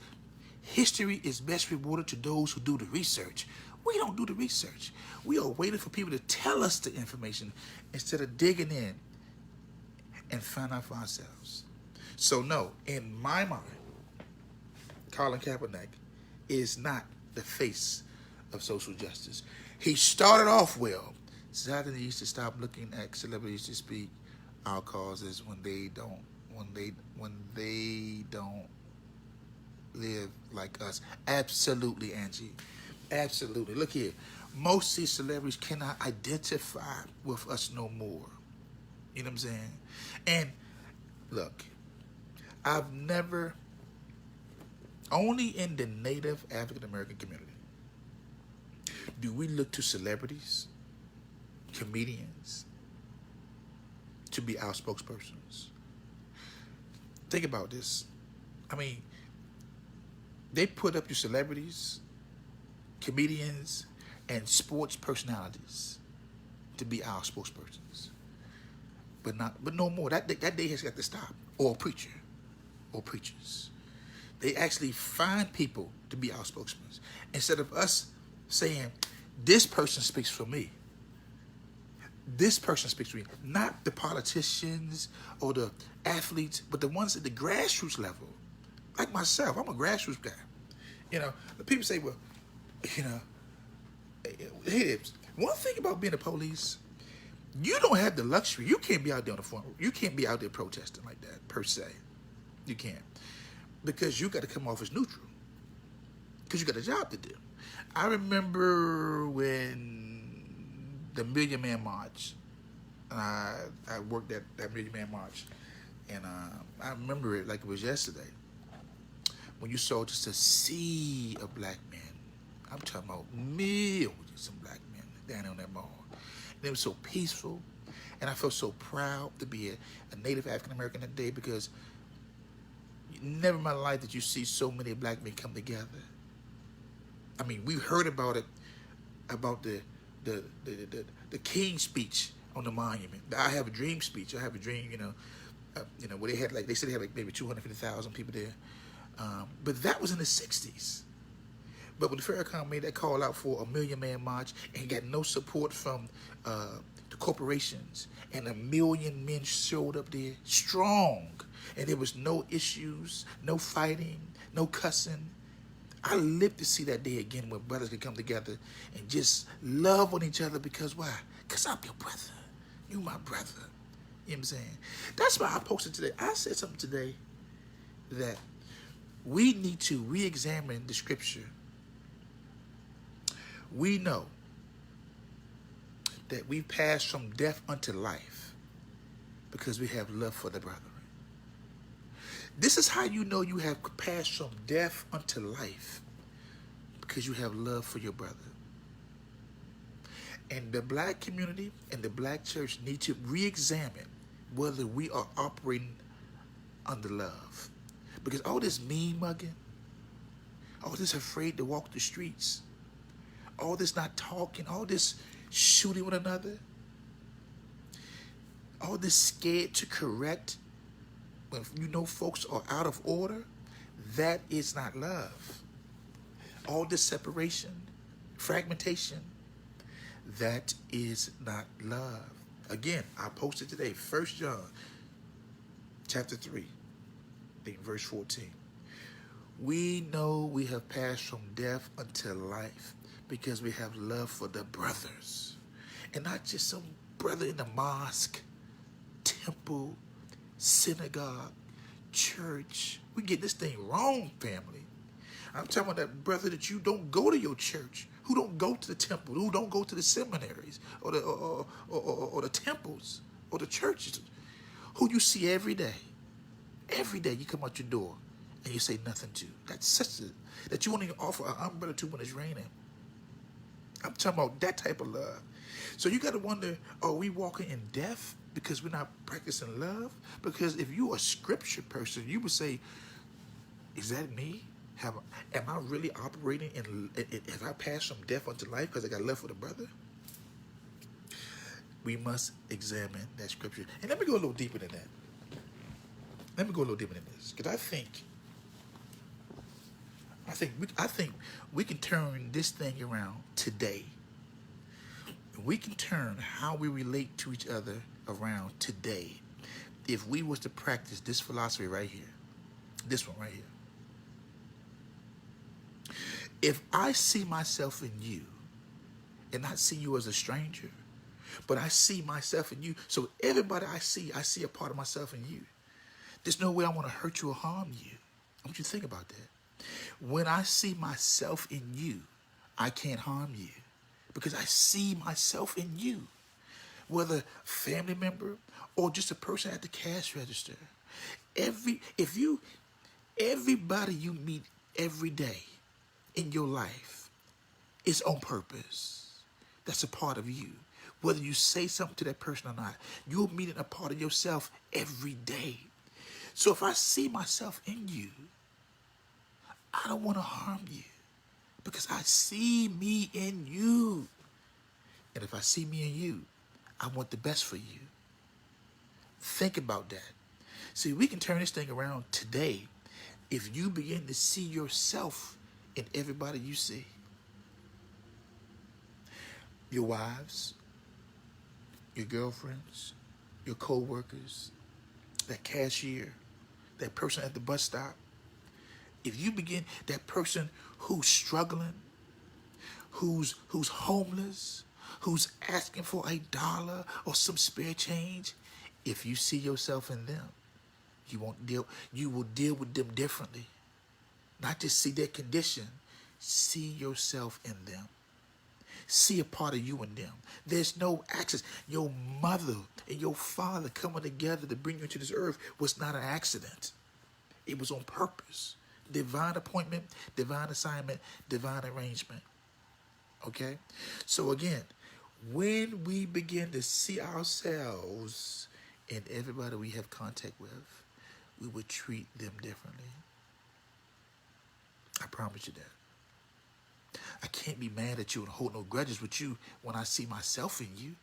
history is best rewarded to those who do the research. We don't do the research. We are waiting for people to tell us the information instead of digging in and find out for ourselves. So no, in my mind, Colin Kaepernick is not the face of social justice. He started off well. Society needs to stop looking at celebrities to speak our causes when they don't live like us. Absolutely, Angie. Absolutely. Look here. Most of these celebrities cannot identify with us no more. You know what I'm saying? And look, I've never, only in the Native African American community do we look to celebrities, comedians, to be our spokespersons. Think about this. I mean, they put up your celebrities, comedians, and sports personalities to be our spokespersons. But no more. That day has got to stop. Or a preacher. Or preachers. They actually find people to be our spokesmen. Instead of us saying, this person speaks for me. This person speaks for me. Not the politicians or the athletes, but the ones at the grassroots level. Like myself, I'm a grassroots guy. The people say, well, one thing about being the police, you don't have the luxury. You can't be out there on the front. You can't be out there protesting like that, per se. You can't. Because you got to come off as neutral. Because you got a job to do. I remember when the Million Man March, and I worked at that Million Man March, and I remember it like it was yesterday. when you saw just a sea of black men. I'm talking about millions of black men down on that mall. And it was so peaceful, and I felt so proud to be a Native African American that day, because never in my life did you see so many black men come together. I mean, we heard about it, about the King speech on the monument. The I Have a Dream speech. I have a dream, where they had they said they had maybe 250,000 people there. But that was in the 60s. But when the Farrakhan made that call out for a 1 million man march and got no support from the corporations, and 1 million men showed up there strong, and there was no issues, no fighting, no cussing. I live to see that day again where brothers can come together and just love on each other. Because why? Because I'm your brother. You my brother. You know what I'm saying? That's why I posted today. I said something today that we need to re-examine the scripture. We know that we pass from death unto life because we have love for the brethren. This is how you know you have passed from death unto life, because you have love for your brother. And the black community and the black church need to re-examine whether we are operating under love. Because all this mean mugging, all this afraid to walk the streets, all this not talking, all this shooting one another, all this scared to correct when you know folks are out of order, that is not love. All this separation, fragmentation, that is not love. Again, I posted today, 1 John chapter 3, verse 14. We know we have passed from death unto life because we have love for the brothers. And not just some brother in the mosque, temple, synagogue, church. We get this thing wrong, family. I'm talking about that brother that you don't go to your church, who don't go to the temple, who don't go to the seminaries or the temples or the churches, who you see every day. Every day you come out your door and you say nothing to. That sister that you won't even offer an umbrella to when it's raining. I'm talking about that type of love. So you got to wonder, are we walking in death because we're not practicing love? Because if you're a scripture person, you would say, is that me? Am I really operating in, if I pass from death unto life because I got love for the brother? We must examine that scripture. And let me go a little deeper than that. Let me go a little deeper than this, because I think we can turn this thing around today. We can turn how we relate to each other around today if we was to practice this philosophy right here. This one right here. If I see myself in you and not see you as a stranger, but I see myself in you, so everybody I see a part of myself in you. There's no way I want to hurt you or harm you. I want you to think about that. When I see myself in you, I can't harm you because I see myself in you. Whether family member or just a person at the cash register. Everybody you meet every day in your life is on purpose. That's a part of you. Whether you say something to that person or not, you're meeting a part of yourself every day. So if I see myself in you, I don't want to harm you because I see me in you. And if I see me in you, I want the best for you. Think about that. See, we can turn this thing around today if you begin to see yourself in everybody you see. Your wives, your girlfriends, your co-workers, that cashier, that person at the bus stop. If you begin, that person who's struggling, who's homeless, who's asking for $1 or some spare change, if you see yourself in them, you will deal with them differently. Not just see their condition, see yourself in them. See a part of you in them. There's no accident. Your mother and your father coming together to bring you to this earth was not an accident. It was on purpose divine appointment, divine assignment, divine arrangement. Okay? So again, when we begin to see ourselves in everybody we have contact with, we would treat them differently. I promise you that. I can't be mad at you and hold no grudges with you when I see myself in you.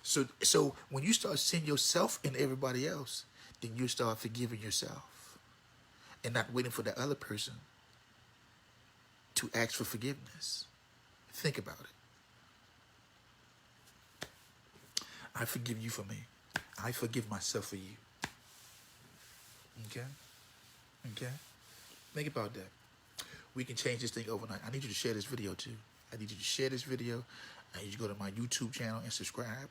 So when you start seeing yourself in everybody else, then you start forgiving yourself and not waiting for the other person to ask for forgiveness. Think about it. I forgive you for me. I forgive myself for you. Okay? Okay? Think about that. We can change this thing overnight. I need you to share this video too. I need you to share this video. I need you to go to my YouTube channel and subscribe.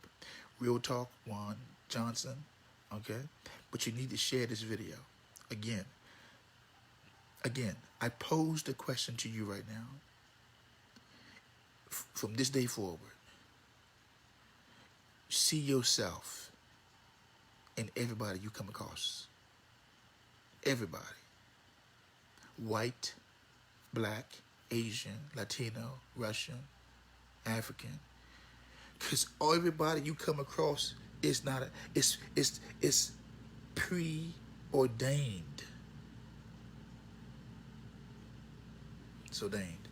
Real Talk 1 Johnson. Okay? But you need to share this video. Again, I pose the question to you right now. From this day forward, see yourself in everybody you come across. Everybody. White, black, Asian, Latino, Russian, African. Because everybody you come across is not it's preordained. It's ordained.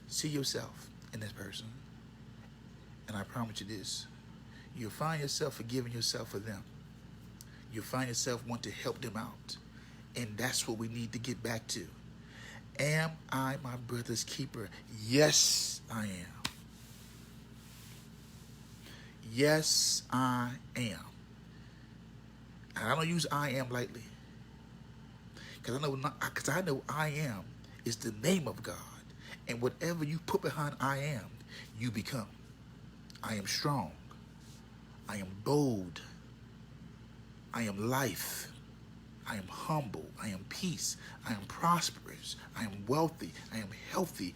See yourself in this person. And I promise you this. You'll find yourself forgiving yourself for them. You'll find yourself wanting to help them out. And that's what we need to get back to. Am I my brother's keeper? Yes, I am. Yes, I am. And I don't use I am lightly. Because I know I am is the name of God. And whatever you put behind I am, you become. I am strong. I am bold. I am life. I am humble. I am peace. I am prosperous. I am wealthy. I am healthy.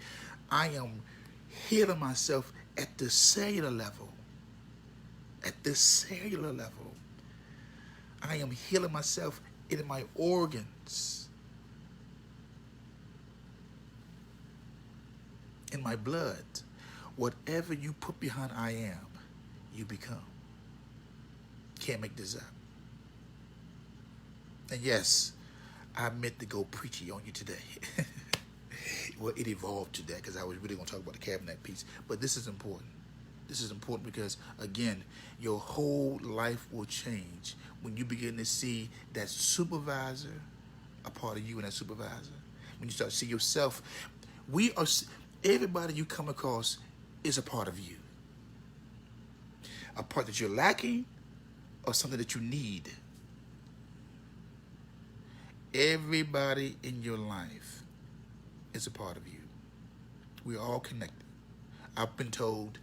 I am healing myself at the cellular level. At the cellular level. I am healing myself in my organs. In my blood. Whatever you put behind I am, you become. Can't make this up. And yes, I meant to go preachy on you today. Well, it evolved to that because I was really going to talk about the Kaepernick piece. But this is important. This is important because, again, your whole life will change when you begin to see that supervisor, a part of you and that supervisor. When you start to see yourself, everybody you come across is a part of you. A part that you're lacking or something that you need. Everybody in your life is a part of you. We're all connected. I've been told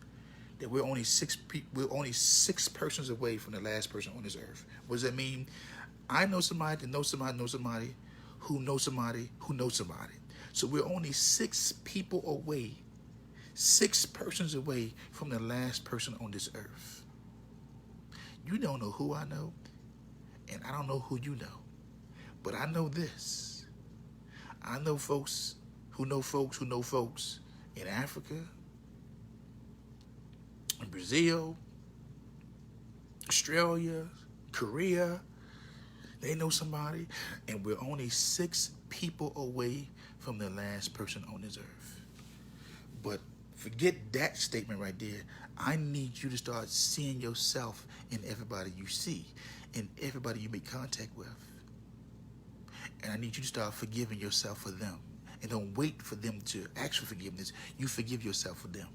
that we're only six persons away from the last person on this earth. What does that mean? I know somebody that knows somebody, knows somebody, who knows somebody, who knows somebody. So we're only 6 people away, 6 persons away from the last person on this earth. You don't know who I know, and I don't know who you know. But I know this. I know folks who know folks who know folks in Africa, in Brazil, Australia, Korea. They know somebody. And we're only 6 people away from the last person on this earth. But forget that statement right there. I need you to start seeing yourself in everybody you see, in everybody you make contact with. And I need you to start forgiving yourself for them. And don't wait for them to ask for forgiveness. You forgive yourself for them.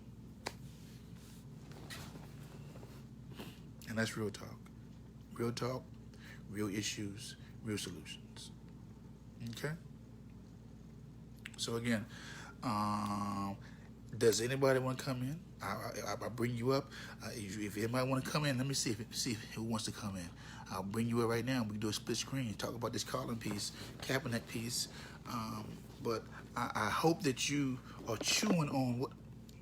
And that's real talk. Real talk, real issues, real solutions. Okay? So again, does anybody want to come in? I'll bring you up. If anybody want to come in, let me see who wants to come in. I'll bring you up right now. We can do a split screen, talk about this Colin piece, Kaepernick piece. But I hope that you are chewing on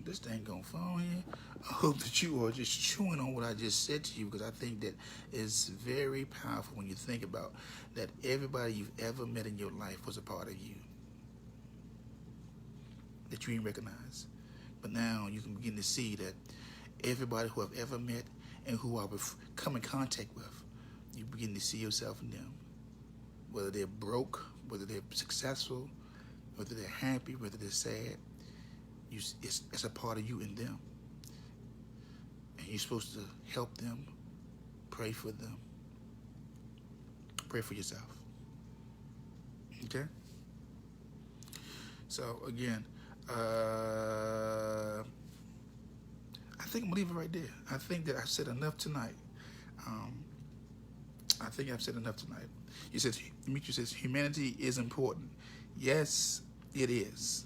this thing gonna fall in. I hope that you are just chewing on what I just said to you, because I think that is very powerful when you think about that everybody you've ever met in your life was a part of you that you didn't recognize. But now you can begin to see that everybody who I've ever met and who I've come in contact with, you begin to see yourself in them. Whether they're broke, whether they're successful, whether they're happy, whether they're sad, it's a part of you in them. And you're supposed to help them, pray for them, pray for yourself. Okay? So, again, I think I'm going to leave it right there. I think that I've said enough tonight. I think I've said enough tonight. Demetrius says, humanity is important. Yes, it is.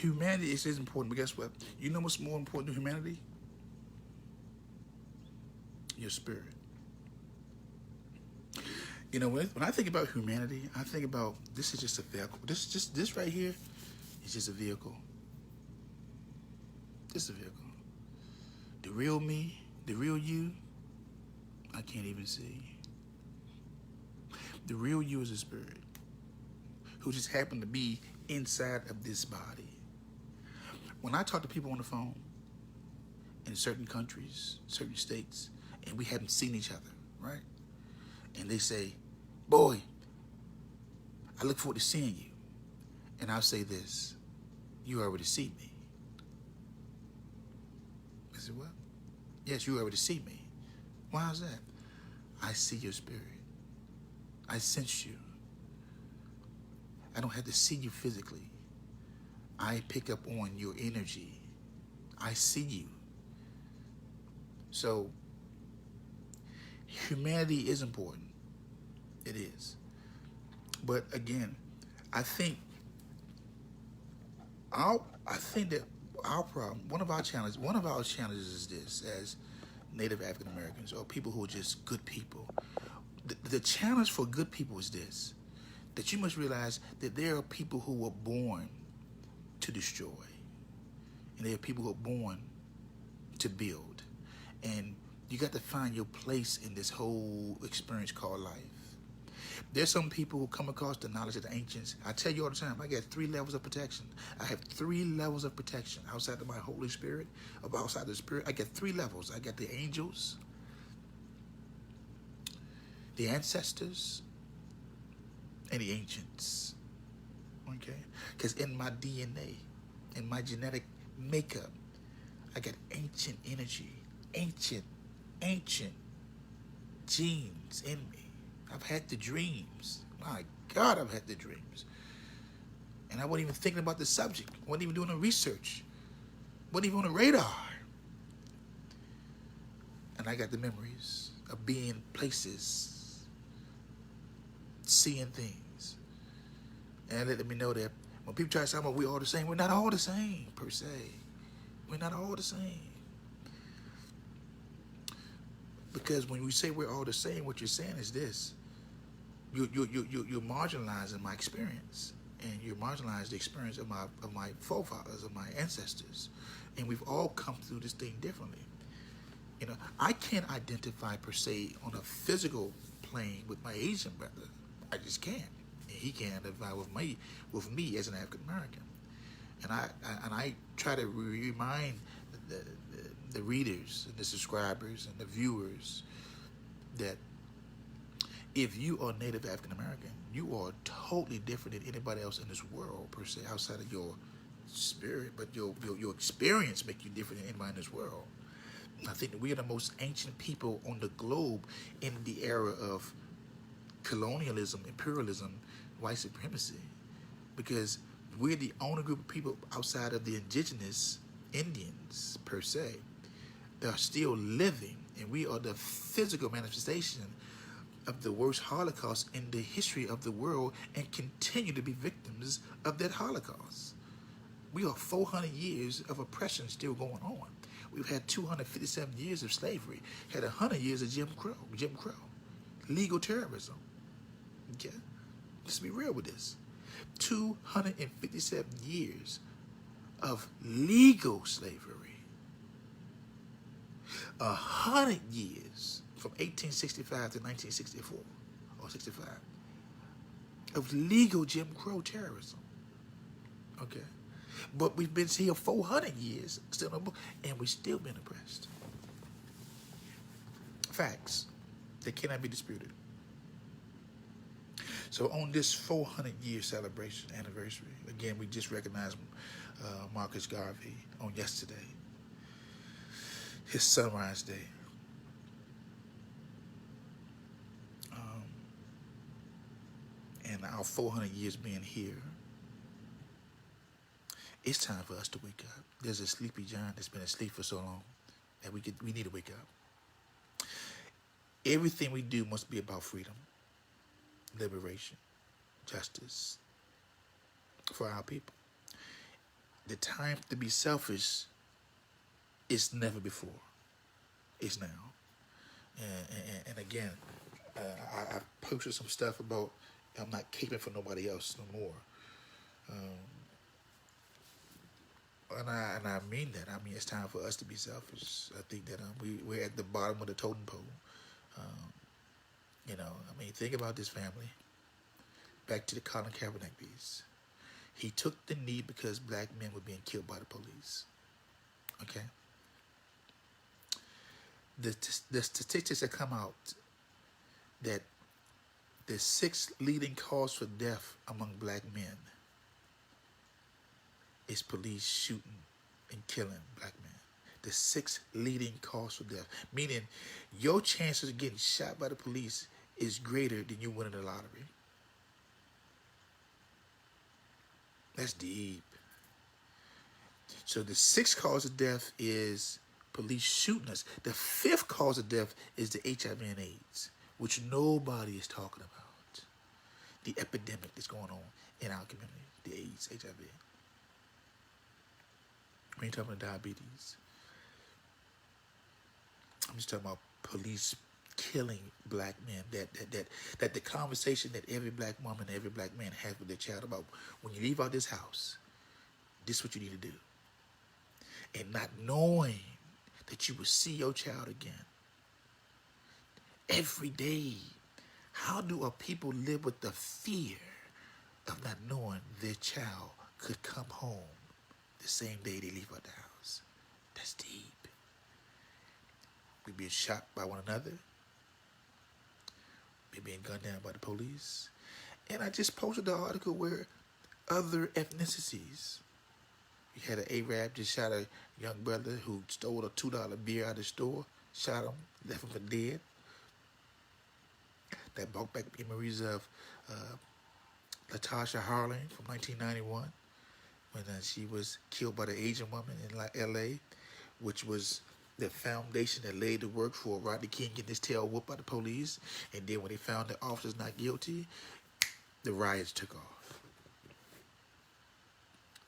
Humanity is important, but guess what? You know what's more important to humanity? Your spirit. You know, when I think about humanity, I think about this is just a vehicle. This right here is just a vehicle. Just a vehicle. The real me, the real you, I can't even see. The real you is a spirit who just happened to be inside of this body. When I talk to people on the phone in certain countries, certain states, and we haven't seen each other, right? And they say, boy, I look forward to seeing you. And I'll say this, you already see me. I said, what? Yes, you already see me. Why is that? I see your spirit. I sense you. I don't have to see you physically. I pick up on your energy. I see you. So, humanity is important. It is. But again, I think that our problem, one of our challenges is this, as Native African Americans or people who are just good people. The challenge for good people is this, that you must realize that there are people who were born to destroy, and there are people who are born to build, and you got to find your place in this whole experience called life. There's some people who come across the knowledge of the ancients. I tell you all the time, I got 3 levels of protection. I have 3 levels of protection outside of my Holy Spirit, outside of the Spirit. I get 3 levels. I got the angels, the ancestors, and the ancients. Okay? Because in my DNA, in my genetic makeup, I got ancient energy, ancient genes in me. I've had the dreams. My God, I've had the dreams. And I wasn't even thinking about the subject. I wasn't even doing the research. Wasn't even on the radar. And I got the memories of being places, seeing things. And it let me know that when people try to say, well, we're all the same, we're not all the same, per se. We're not all the same. Because when we say we're all the same, what you're saying is this. You're marginalizing my experience, and you're marginalizing the experience of my forefathers, of my ancestors, and we've all come through this thing differently. You know, I can't identify per se on a physical plane with my Asian brother. I just can't, and he can't identify with me as an African American. And I try to remind the readers and the subscribers and the viewers that if you are Native African American, you are totally different than anybody else in this world, per se, outside of your spirit, but your experience makes you different than anybody in this world. I think that we are the most ancient people on the globe in the era of colonialism, imperialism, white supremacy, because we're the only group of people outside of the indigenous Indians, per se, that are still living, and we are the physical manifestation of the worst Holocaust in the history of the world, and continue to be victims of that Holocaust. We are 400 years of oppression still going on. We've had 257 years of slavery, had 100 years of Jim Crow, legal terrorism. Okay? Let's be real with this. 257 years of legal slavery. 100 years from 1865 to 1964 or 65 of legal Jim Crow terrorism. Okay, but we've been here 400 years, still no, and we still been oppressed. Facts, they cannot be disputed. So on this 400-year celebration anniversary, again, we just recognized Marcus Garvey on yesterday, his Sunrise Day. And our 400 years being here, it's time for us to wake up. There's a sleepy giant that's been asleep for so long that we need to wake up. Everything we do must be about freedom, liberation, justice for our people. The time to be selfish is never before. It's now. And again, I posted some stuff about I'm not caping for nobody else no more. And I mean that. I mean, it's time for us to be selfish. I think that we're at the bottom of the totem pole. You know, I mean, think about this family. Back to the Colin Kaepernick piece. He took the knee because black men were being killed by the police. Okay? The statistics that come out that the 6th leading cause for death among black men is police shooting and killing black men. The 6th leading cause for death. Meaning your chances of getting shot by the police is greater than you winning the lottery. That's deep. So the 6th cause of death is police shooting us. The 5th cause of death is the HIV and AIDS, which nobody is talking about. The epidemic that's going on in our community, the AIDS, HIV. We ain't talking about diabetes. I'm just talking about police killing black men. That the conversation that every black woman, every black man has with their child about when you leave out this house, this is what you need to do. And not knowing that you will see your child again. Every day. How do our people live with the fear of not knowing their child could come home the same day they leave out the house? That's deep. We being shot by one another. We being gunned down by the police. And I just posted the article where other ethnicities. We had an Arab just shot a young brother who stole a $2 beer out of the store, shot him, left him for dead. That brought back memories of Latasha Harlan from 1991 when she was killed by the Asian woman in L.A., which was the foundation that laid the work for Rodney King getting his tail whooped by the police. And then when they found the officers not guilty, the riots took off.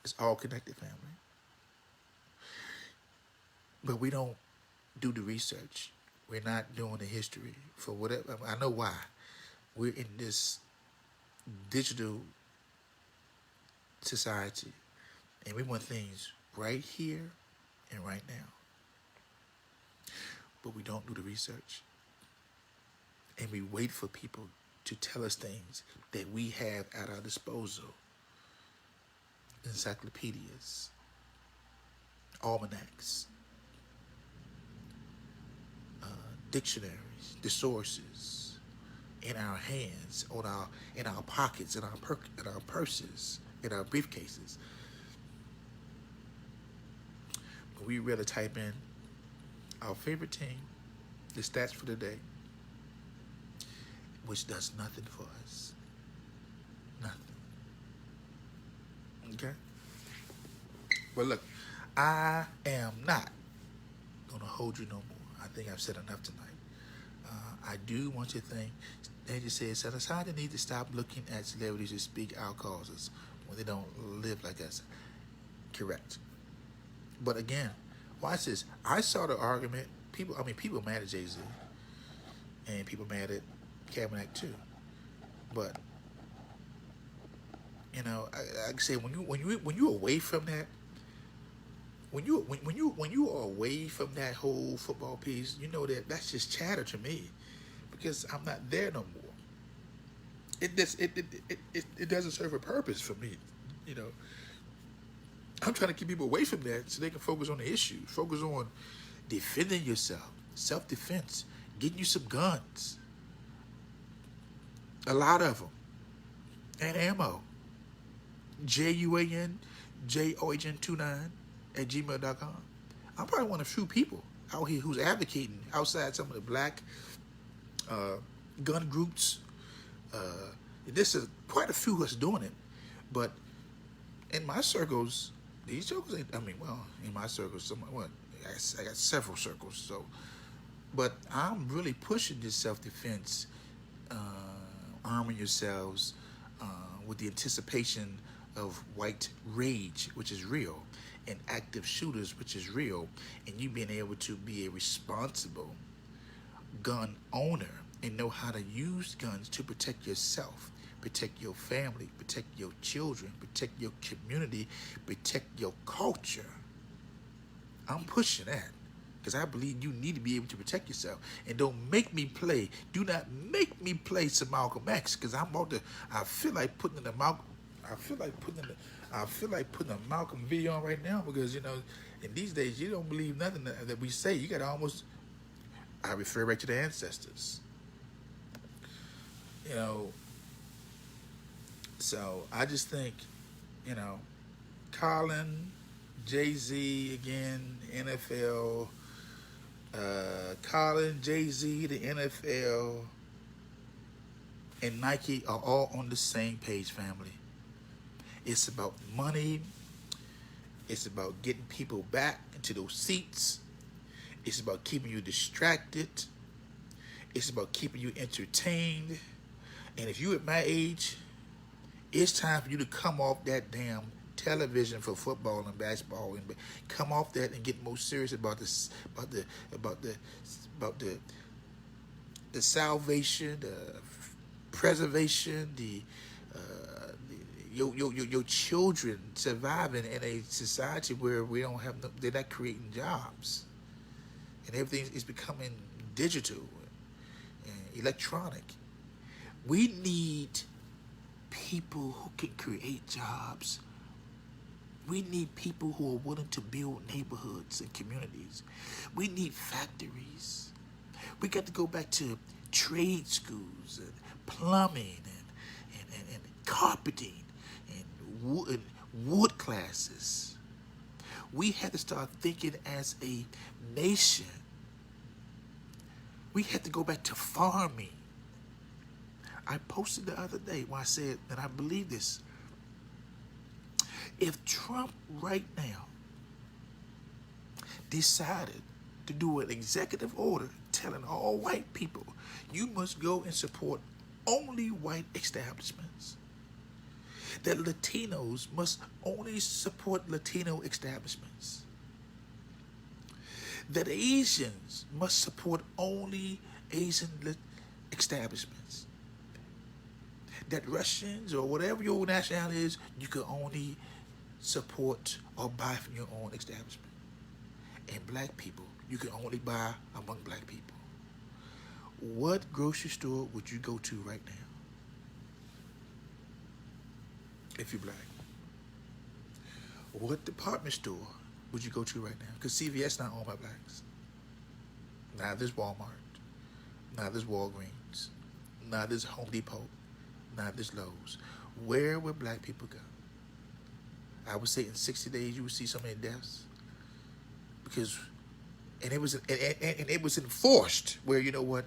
It's all connected, family. But we don't do the research. We're not doing the history for whatever. I know why. We're in this digital society, and we want things right here and right now. But we don't do the research. And we wait for people to tell us things that we have at our disposal. Encyclopedias, almanacs, dictionaries, the sources in our hands, in our pockets, in our purses, in our briefcases. But we rather type in our favorite team, the stats for the day, which does nothing for us. Nothing. Okay? Well, look, I am not going to hold you no more. I think I've said enough tonight. I do want you to think, they just said, society needs to stop looking at celebrities who speak our causes when they don't live like us. Correct. But again, watch this. I saw the argument. People mad at Jay-Z. And people mad at Kaepernick too. But you know, I say when you away from that, when you are away from that whole football piece, you know that's just chatter to me, because I'm not there no more. It doesn't serve a purpose for me, you know. I'm trying to keep people away from that so they can focus on the issue, focus on defending yourself, self-defense, getting you some guns, a lot of them, and ammo. JUANJOHN29 I'm probably one of the few people out here who's advocating outside some of the black gun groups. This is quite a few that's doing it, but in my circles, these jokers ain't. I mean, well, in my circles, I got several circles. So, but I'm really pushing this self-defense, arming yourselves with the anticipation of white rage, which is real, and active shooters, which is real, and you being able to be a responsible gun owner and know how to use guns to protect yourself, protect your family, protect your children, protect your community, protect your culture. I'm pushing that because I believe you need to be able to protect yourself. And don't make me play. Do not make me play some Malcolm X, because I feel like putting a Malcolm V on right now, because you know, in these days you don't believe nothing that we say. You got to almost. I refer back to the ancestors. You know. So I just think, you know, Colin, Jay-Z again, NFL. Colin, Jay-Z, the NFL, and Nike are all on the same page, family. It's about money. It's about getting people back into those seats. It's about keeping you distracted. It's about keeping you entertained. And if you at my age, it's time for you to come off that damn television for football and basketball, and come off that and get more serious about this, about the salvation, the preservation, your children surviving in a society where we don't have they're not creating jobs, and everything is becoming digital and electronic. We need people who can create jobs. We need people who are willing to build neighborhoods and communities. We need factories. We got to go back to trade schools and plumbing and carpeting and wood classes. We had to start thinking as a nation. We had to go back to farming. I posted the other day when I said that I believe this. If Trump right now decided to do an executive order telling all white people, you must go and support only white establishments, that Latinos must only support Latino establishments, that Asians must support only Asian establishments, that Russians or whatever your nationality is, you can only support or buy from your own establishment. And black people, you can only buy among black people. What grocery store would you go to right now if you're black? What department store would you go to right now? Because CVS not owned by blacks. Neither is Walmart. Neither is Walgreens. Neither is Home Depot. Neither is Lowe's. Where would black people go? I would say in 60 days you would see so many deaths, because it was enforced where, you know what,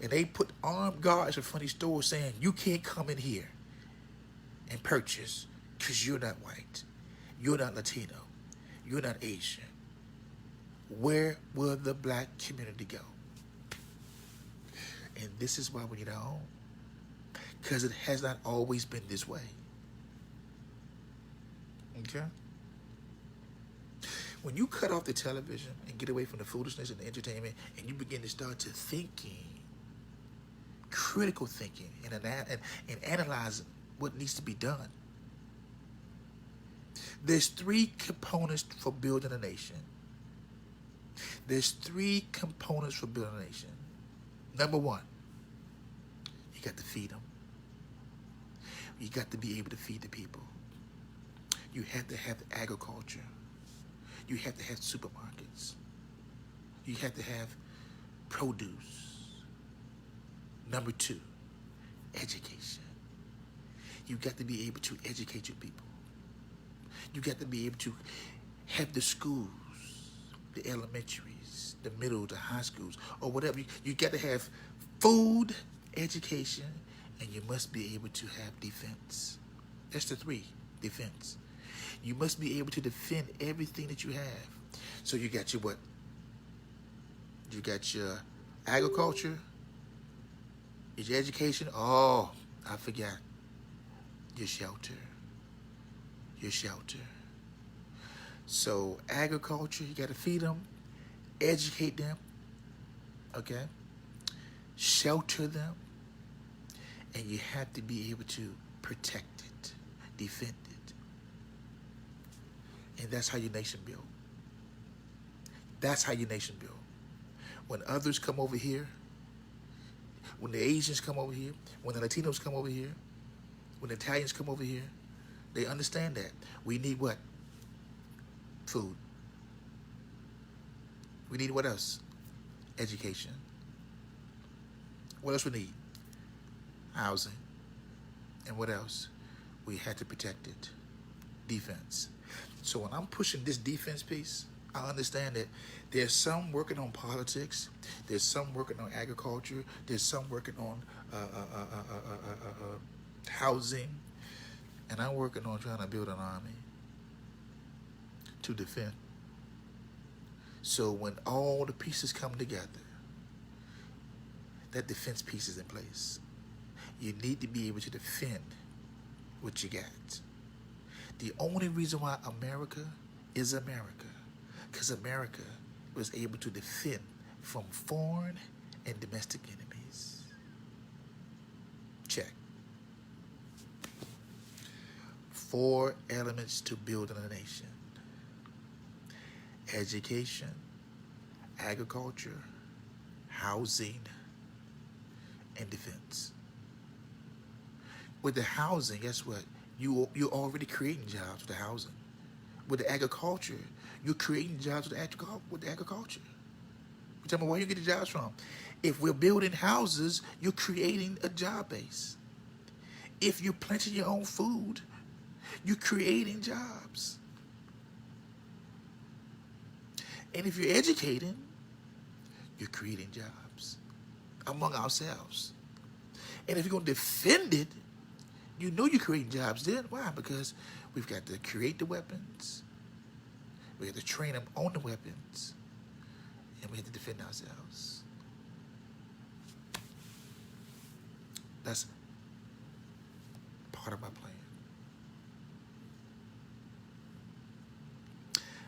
and they put armed guards in front of these stores saying you can't come in here and purchase because you're not white, you're not Latino, you're not Asian. Where will the black community go? And this is why we need our own, because it has not always been this way. Okay? When you cut off the television and get away from the foolishness and the entertainment, and you begin to start to thinking, critical thinking, and analyzing what needs to be done. There's three components for building a nation. There's three components for building a nation. Number one, you got to feed them. You got to be able to feed the people. You have to have agriculture. You have to have supermarkets. You have to have produce. Number two, education. You got to be able to educate your people. You got to be able to have the schools, the elementaries, the middle, the high schools, or whatever. You got to have food, education, and you must be able to have defense. That's the three, defense. You must be able to defend everything that you have. So you got your what? You got your agriculture, your education. Oh, I forgot. Your shelter. Your shelter. So agriculture, you got to feed them, educate them, okay? Shelter them, and you have to be able to protect it, defend it. And that's how your nation built. That's how your nation built. When others come over here, when the Asians come over here, when the Latinos come over here, when the Italians come over here, they understand that. We need what? Food. We need what else? Education. What else we need? Housing. And what else? We had to protect it. Defense. So when I'm pushing this defense piece, I understand that there's some working on politics, there's some working on agriculture, there's some working on housing, and I'm working on trying to build an army to defend. So when all the pieces come together, that defense piece is in place. You need to be able to defend what you got. The only reason why America is America, because America was able to defend from foreign and domestic enemies. Check. 4 elements to building a nation: education, agriculture, housing, and defense. With the housing, guess what? You're already creating jobs with the housing. With the agriculture, you're creating jobs with the agriculture. You tell me where you get the jobs from. If we're building houses, you're creating a job base. If you're planting your own food, you're creating jobs. And if you're educating, you're creating jobs among ourselves. And if you're going to defend it, you know you're creating jobs then. Why? Because we've got to create the weapons. We have to train them on the weapons. And we have to defend ourselves. That's part of my plan.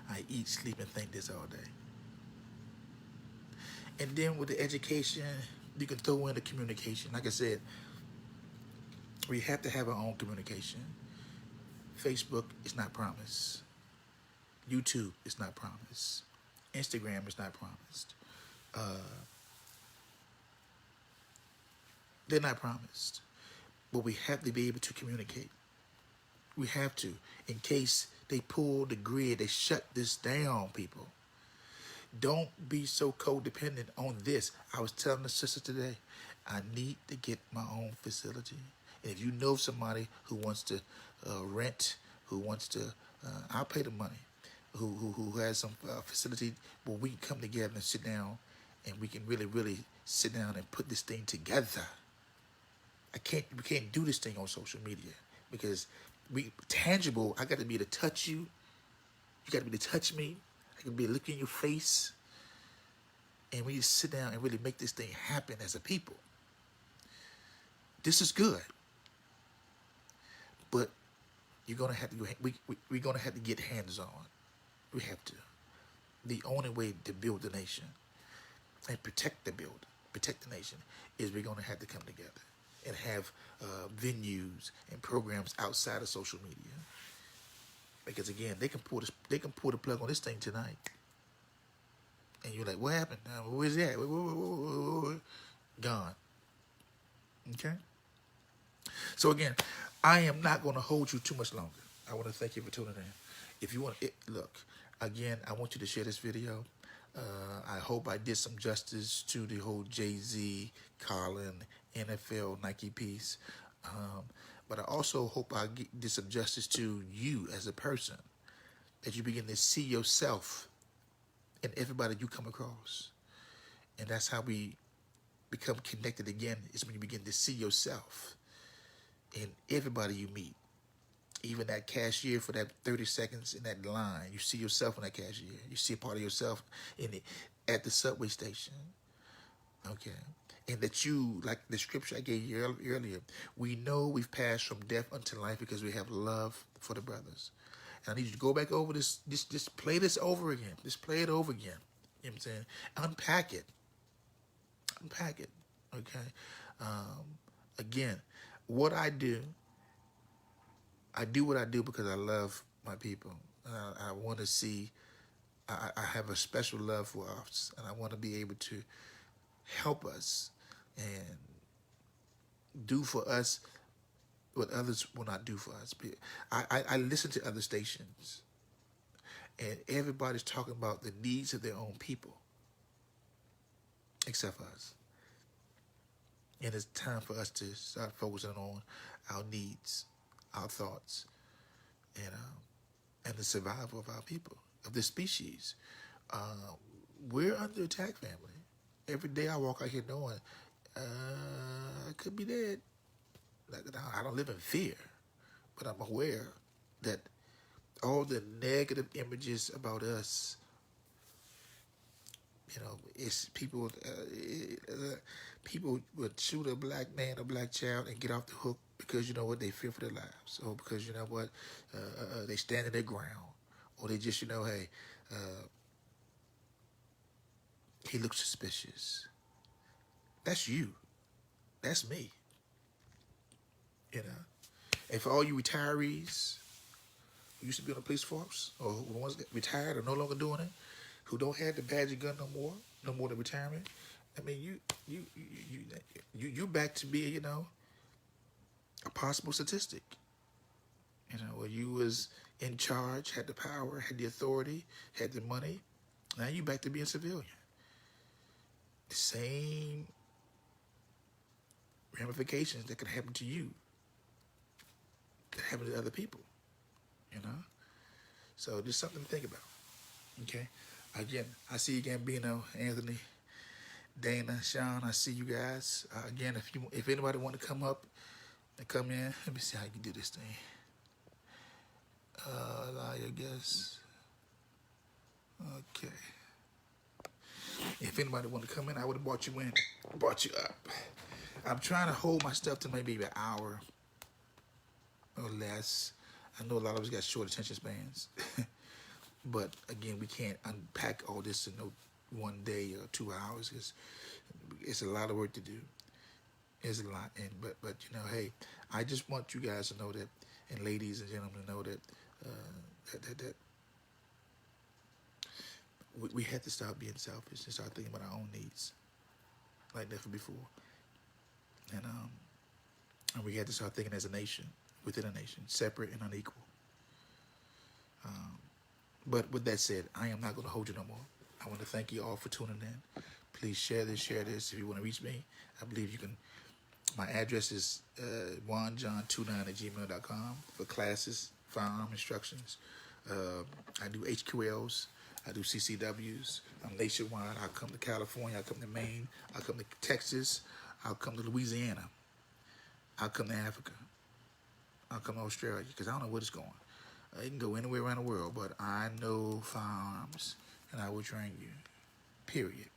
I eat, sleep, and think this all day. And then with the education, you can throw in the communication. Like I said, we have to have our own communication. Facebook is not promised. YouTube is not promised. Instagram is not promised. They're not promised. But we have to be able to communicate. We have to. In case they pull the grid, they shut this down, people. Don't be so codependent on this. I was telling the sister today, I need to get my own facility. And if you know somebody who wants to rent, who wants to, I'll pay the money, who has some facility where we can come together and sit down and we can really, really sit down and put this thing together. We can't do this thing on social media because tangible, I got to be able to touch you. You got to be able to touch me. I can be looking in your face. And we just sit down and really make this thing happen as a people. This is good. But you're gonna have to go. We're gonna have to get hands-on. We have to. The only way to build the nation and protect the nation, is we're gonna have to come together and have venues and programs outside of social media. Because again, they can pull the plug on this thing tonight. And you're like, what happened? Where's that? Gone. Okay? So again, I am not going to hold you too much longer. I want to thank you for tuning in. If you want to, look, again, I want you to share this video. I hope I did some justice to the whole Jay-Z, Colin, NFL, Nike piece. But I also hope I did some justice to you as a person, that you begin to see yourself in everybody you come across. And that's how we become connected again, is when you begin to see yourself in everybody you meet. Even that cashier for that 30 seconds in that line, you see yourself in that cashier. You see a part of yourself at the subway station. Okay. And that you, like the scripture I gave you earlier, we know we've passed from death unto life because we have love for the brothers. And I need you to go back over this, just play this over again. Just play it over again. You know what I'm saying? Unpack it. Unpack it. Okay. Again, what I do what I do because I love my people. I want to see, I have a special love for us, and I want to be able to help us and do for us what others will not do for us. I listen to other stations, and everybody's talking about the needs of their own people, except for us. And it's time for us to start focusing on our needs, our thoughts, and the survival of our people, of this species. We're under attack, family. Every day I walk out here knowing I could be dead. Like, I don't live in fear, but I'm aware that all the negative images about us, you know, it's people. People would shoot a black man, a black child, and get off the hook because, you know what, they fear for their lives, or because, you know what, they stand in their ground, or they just, you know, hey, he looks suspicious. That's you. That's me. You know. And for all you retirees who used to be on the police force, or who the ones that retired or no longer doing it, who don't have the badge of gun no more than retirement, I mean, you back to be, you know, a possible statistic. You know, where you was in charge, had the power, had the authority, had the money. Now you back to being civilian. The same ramifications that can happen to you that happen to other people. You know? So just something to think about. Okay? Again, I see you, Gambino, Anthony, Dana, Sean, I see you guys. Again, if anybody want to come up and come in, let me see how you can do this thing. I guess. Okay. If anybody want to come in, I would have brought you up. I'm trying to hold my stuff to maybe an hour or less. I know a lot of us got short attention spans. But again, we can't unpack all this in no 1 day or 2 hours, because it's a lot of work to do. It's a lot, but you know, hey, I just want you guys to know that, and ladies and gentlemen, to know that that we had to stop being selfish and start thinking about our own needs, like never before, and we had to start thinking as a nation, within a nation, separate and unequal. But with that said, I am not going to hold you no more. I want to thank you all for tuning in. Please share this. If you want to reach me, I believe you can. My address is 1john3 @gmail.com for classes, firearm instructions. I do HQLs. I do CCWs. I'm nationwide. I'll come to California. I'll come to Maine. I'll come to Texas. I'll come to Louisiana. I'll come to Africa. I'll come to Australia, because I don't know where it's going. I can go anywhere around the world, but I know firearms, and I will train you, period.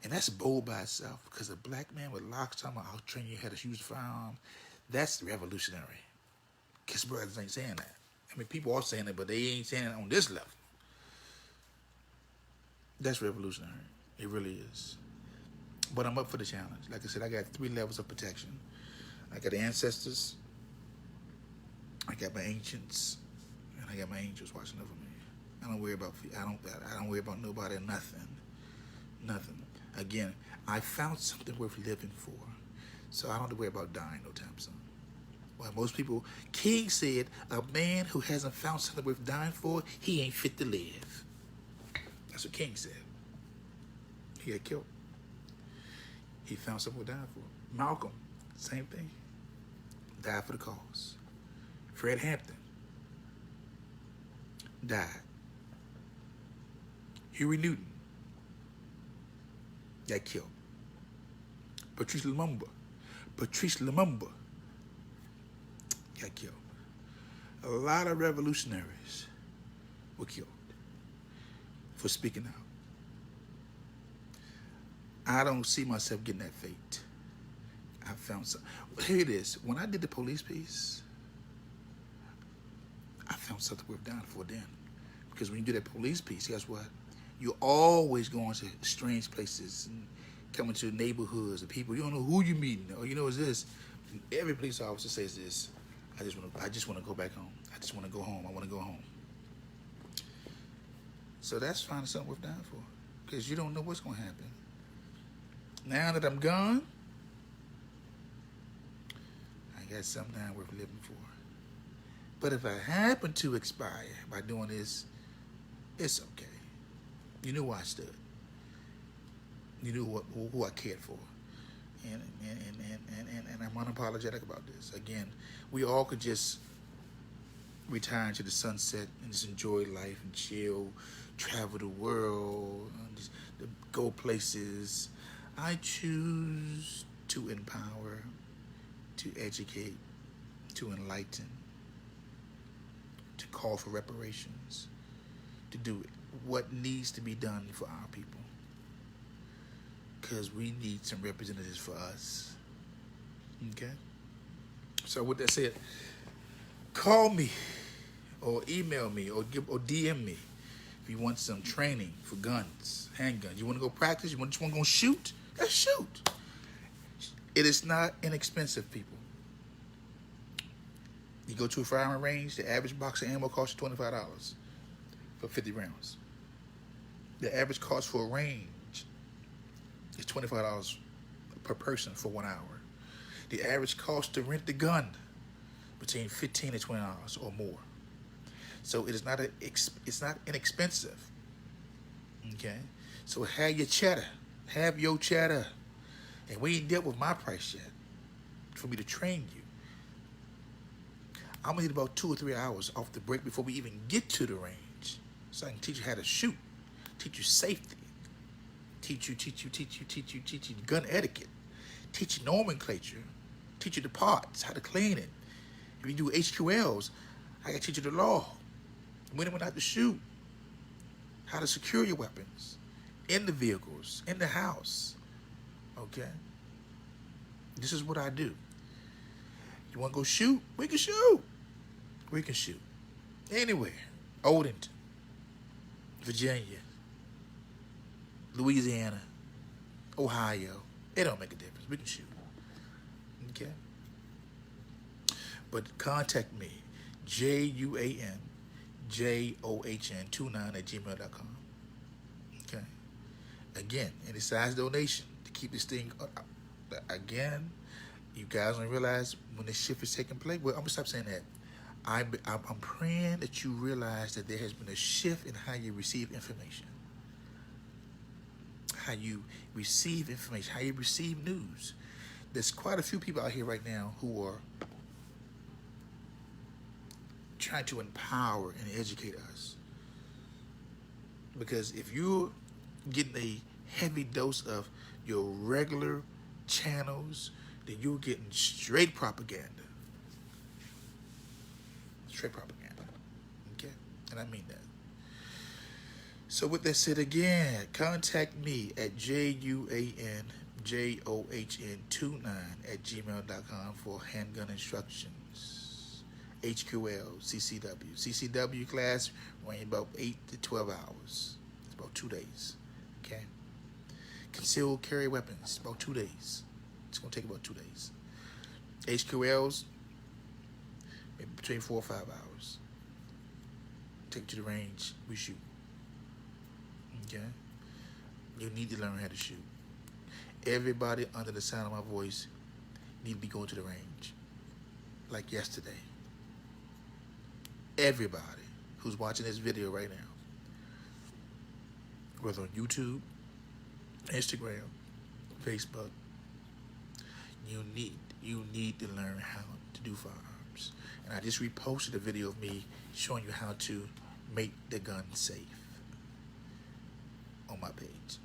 And that's bold by itself, because a black man with locks talking about, I'll train you how to use a firearm, that's revolutionary. Because brothers ain't saying that. I mean, people are saying it, but they ain't saying it on this level. That's revolutionary. It really is. But I'm up for the challenge. Like I said, I got 3 levels of protection. I got the ancestors. I got my ancients. and I got my angels watching over me. I don't worry about nobody or nothing. Nothing. Again, I found something worth living for, so I don't have to worry about dying no time soon. Well, most people, King said, a man who hasn't found something worth dying for, he ain't fit to live. That's what King said. He got killed. He found something worth dying for. Malcolm, same thing. Died for the cause. Fred Hampton died. Huey Newton got killed. Patrice Lumumba got killed. A lot of revolutionaries were killed for speaking out. I don't see myself getting that fate. I found something. Here it is. When I did the police piece, I found something worth dying for then. Because when you do that police piece, guess what? You're always going to strange places and coming to neighborhoods and people. You don't know who you're meeting. Or you know it's this. And every police officer says this. I just want to go back home. I just want to go home. I want to go home. So that's finding something worth dying for. Because you don't know what's going to happen. Now that I'm gone, I got something worth living for. But if I happen to expire by doing this, it's okay. You knew where I stood. You knew who I cared for. And I'm unapologetic about this. Again, we all could just retire into the sunset and just enjoy life and chill, travel the world, just go places. I choose to empower, to educate, to enlighten, to call for reparations, to do what needs to be done for our people. Because we need some representatives for us. Okay? So with that said, call me or email me or DM me if you want some training for guns, handguns. You want to go practice? You just want to go shoot? Let's shoot. It is not inexpensive, people. You go to a firearm range, the average box of ammo costs you $25 for 50 rounds. The average cost for a range is $25 per person for 1 hour. The average cost to rent the gun between $15 to $20 or more. So it is not it's not inexpensive. Okay, so have your cheddar, and we ain't dealt with my price yet. For me to train you, I'm gonna need about 2 or 3 hours off the break before we even get to the range, so I can teach you how to shoot, teach you safety, teach you gun etiquette, teach you nomenclature, teach you the parts, how to clean it. If you do HQLs, I gotta teach you the law, when and when not to shoot, how to secure your weapons in the vehicles, in the house. Okay? This is what I do. You want to go shoot? We can shoot. We can shoot. Anywhere. Odenton, Virginia, Louisiana, Ohio. It don't make a difference. We can shoot. Okay? But contact me, JUANJOHN29@gmail.com. Okay? Again, any size donation to keep this thing again. You guys don't realize when this shift is taking place. Well, I'm gonna stop saying that. I'm praying that you realize that there has been a shift in how you receive information, how you receive information, how you receive news. There's quite a few people out here right now who are trying to empower and educate us. Because if you're getting a heavy dose of your regular channels, then you're getting straight propaganda. Straight propaganda. Okay? And I mean that. So with that said, again, contact me at JUANJOHN29@gmail.com for handgun instructions. HQL, CCW. CCW class running about 8 to 12 hours. It's about 2 days. Okay? Concealed carry weapons, about 2 days. It's going to take about 2 days. HQLs, maybe between 4 or 5 hours. take you to the range, we shoot. Okay? You need to learn how to shoot. Everybody under the sound of my voice need to be going to the range. Like yesterday. Everybody who's watching this video right now, whether on YouTube, Instagram, Facebook, you need to learn how to do firearms. And I just reposted a video of me showing you how to make the gun safe on my page.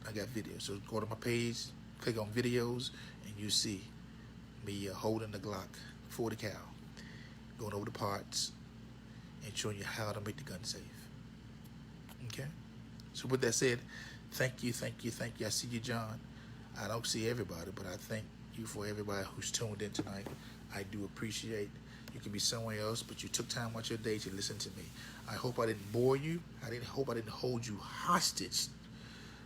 I got videos. So go to my page, click on videos, and you see me holding the Glock 40 cal, going over the parts, and showing you how to make the gun safe. Okay? So with that said, thank you. I see you, John. I don't see everybody, but I thank you for everybody who's tuned in tonight. I do appreciate. You could be somewhere else, but you took time out your day to listen to me. I hope I didn't bore you. I hope I didn't hold you hostage.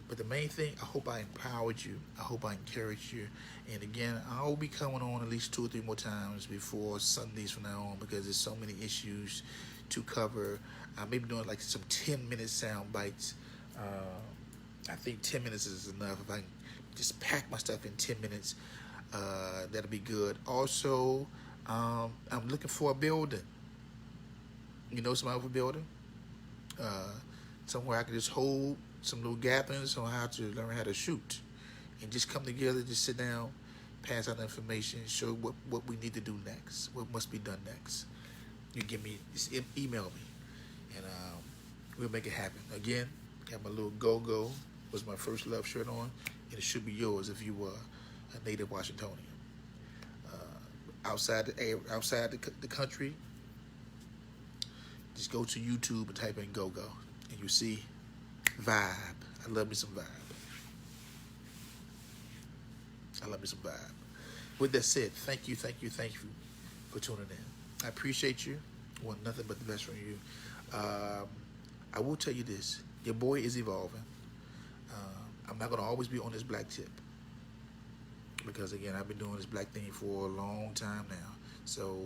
But the main thing, I hope I empowered you. I hope I encouraged you. And again, I'll be coming on at least 2 or 3 more times before Sundays from now on, because there's so many issues to cover. I may be doing like some 10-minute sound bites. I think 10 minutes is enough. If I can just pack my stuff in 10 minutes, that'll be good. Also, I'm looking for a building. You know somebody with a building? Somewhere I can just hold some little gatherings on how to learn how to shoot. And just come together, just sit down, pass out information, show what we need to do next, what must be done next. You give me, just email me, and we'll make it happen. Again, got my little Go-Go, was my first love shirt on, and it should be yours if you were a native Washingtonian. Outside the country, just go to YouTube and type in Go-Go, and you see vibe. I love me some vibe. With that said, thank you for tuning in. I appreciate you. I want nothing but the best from you. I will tell you this. Your boy is evolving. I'm not going to always be on this black tip, because again, I've been doing this black thing for a long time now. So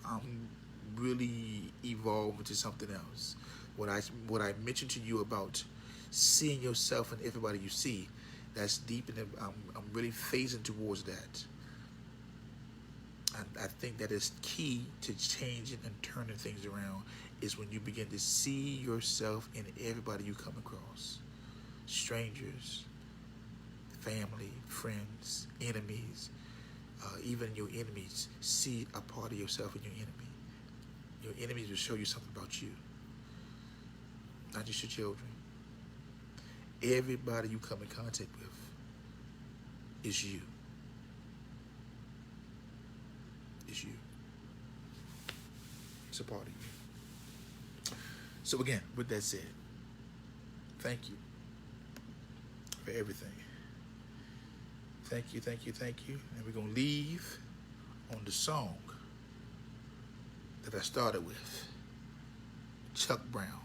I'm really evolving to something else. What I mentioned to you about seeing yourself in everybody you see, that's deep, and I'm really phasing towards that. I think that is key to changing and turning things around, is when you begin to see yourself in everybody you come across. Strangers, family, friends, enemies, even your enemies. See a part of yourself in your enemy. Your enemies will show you something about you, not just your children. Everybody you come in contact with is you. It's you. It's a part of you. So again, with that said, thank you for everything. Thank you. And we're going to leave on the song that I started with. Chuck Brown,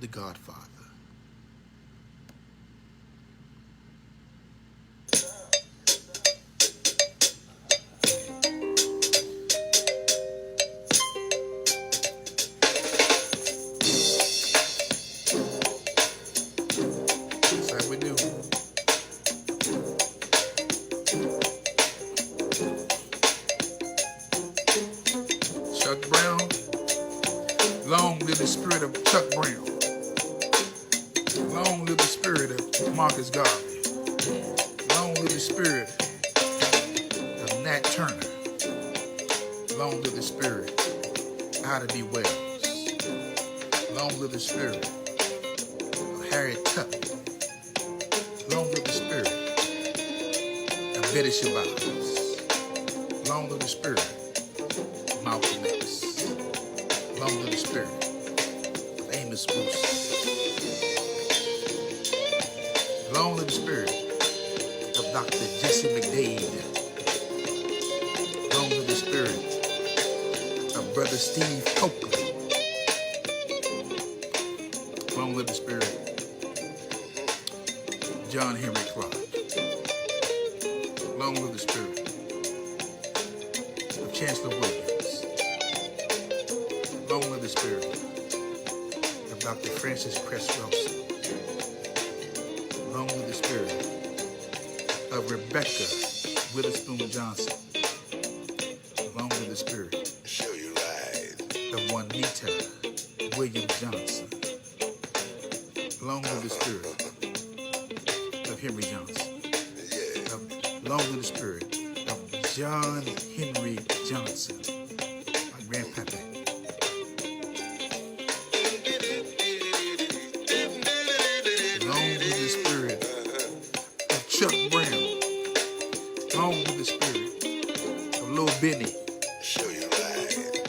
The Godfather. Chuck Brown, long live the spirit of Chuck Brown. Long live the spirit of Marcus Garvey. Long live the spirit of Nat Turner. Long live the spirit of Ida B. Wells. Long live the spirit of Harriet Tubman. Long live the spirit of Betty Shabazz. Long live the spirit of Malcolm X. Long live the spirit of Amos Bruce. Long live the spirit of Dr. Jesse McDade. Long live the spirit of Brother Steve Coakley. Long live the spirit of John Henry Clark. Long live the spirit of Chancellor Williams. Long live the spirit of Dr. Francis Cress Wilson. Long live the spirit of Rebecca Witherspoon Johnson. Long live the spirit Show you right. of Juanita Williams Johnson. Long live the spirit of Henry Johnson. Yeah. Long live the spirit of John Henry Johnson, my grandpapa. Long live the spirit of Chuck Brown. Long live the spirit of Lil Benny. Show you right.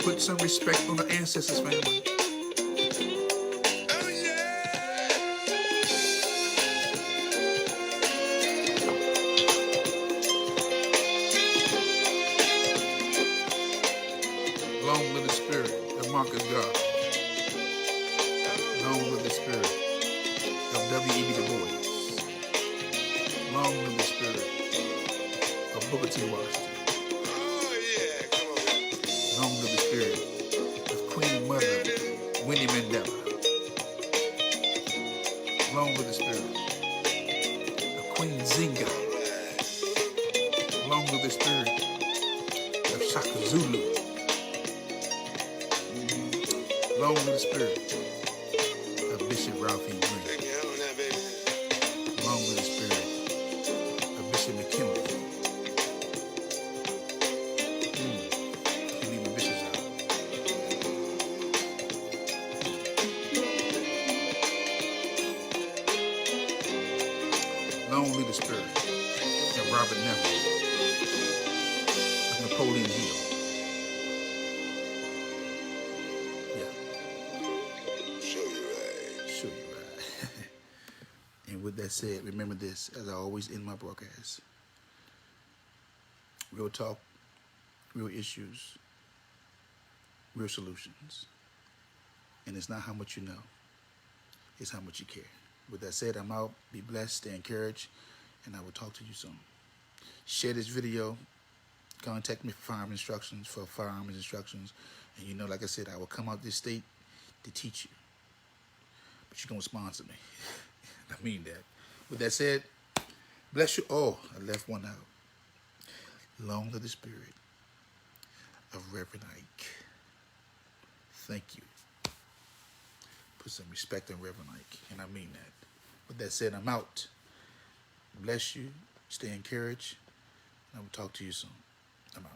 Put some respect on the ancestors, family. Oh yeah. Long live the spirit of Marcus Garvey. Long live the spirit of W.E.B. Du Bois. Long live the spirit of Booker T. Washington. Oh yeah. Come on. Long live the spirit of Queen Mother Winnie Mandela. Long live the spirit of Queen Zinga. Long live the spirit of Shaka Zulu. Long live the spirit of Bishop Ralph E. Green. Take you home now, baby. Long live the spirit of Bishop McKinley. Can't leave my bishops out. Long live the spirit of Robert Neville, of Napoleon Hill. Yeah, Show you right. sure you're right. And with that said, remember this, as I always end my broadcast. Real talk, real issues, real solutions. And it's not how much you know, it's how much you care. With that said, I'm out. Be blessed, stay encouraged, and I will talk to you soon. Share this video. Contact me for firearms instructions. And you know, like I said, I will come out this state to teach you. But you're going to sponsor me. I mean that. With that said, bless you all. I left one out. Long live the spirit of Reverend Ike. Thank you. Put some respect on Reverend Ike, and I mean that. With that said, I'm out. Bless you. Stay encouraged. And I will talk to you soon. I'm out.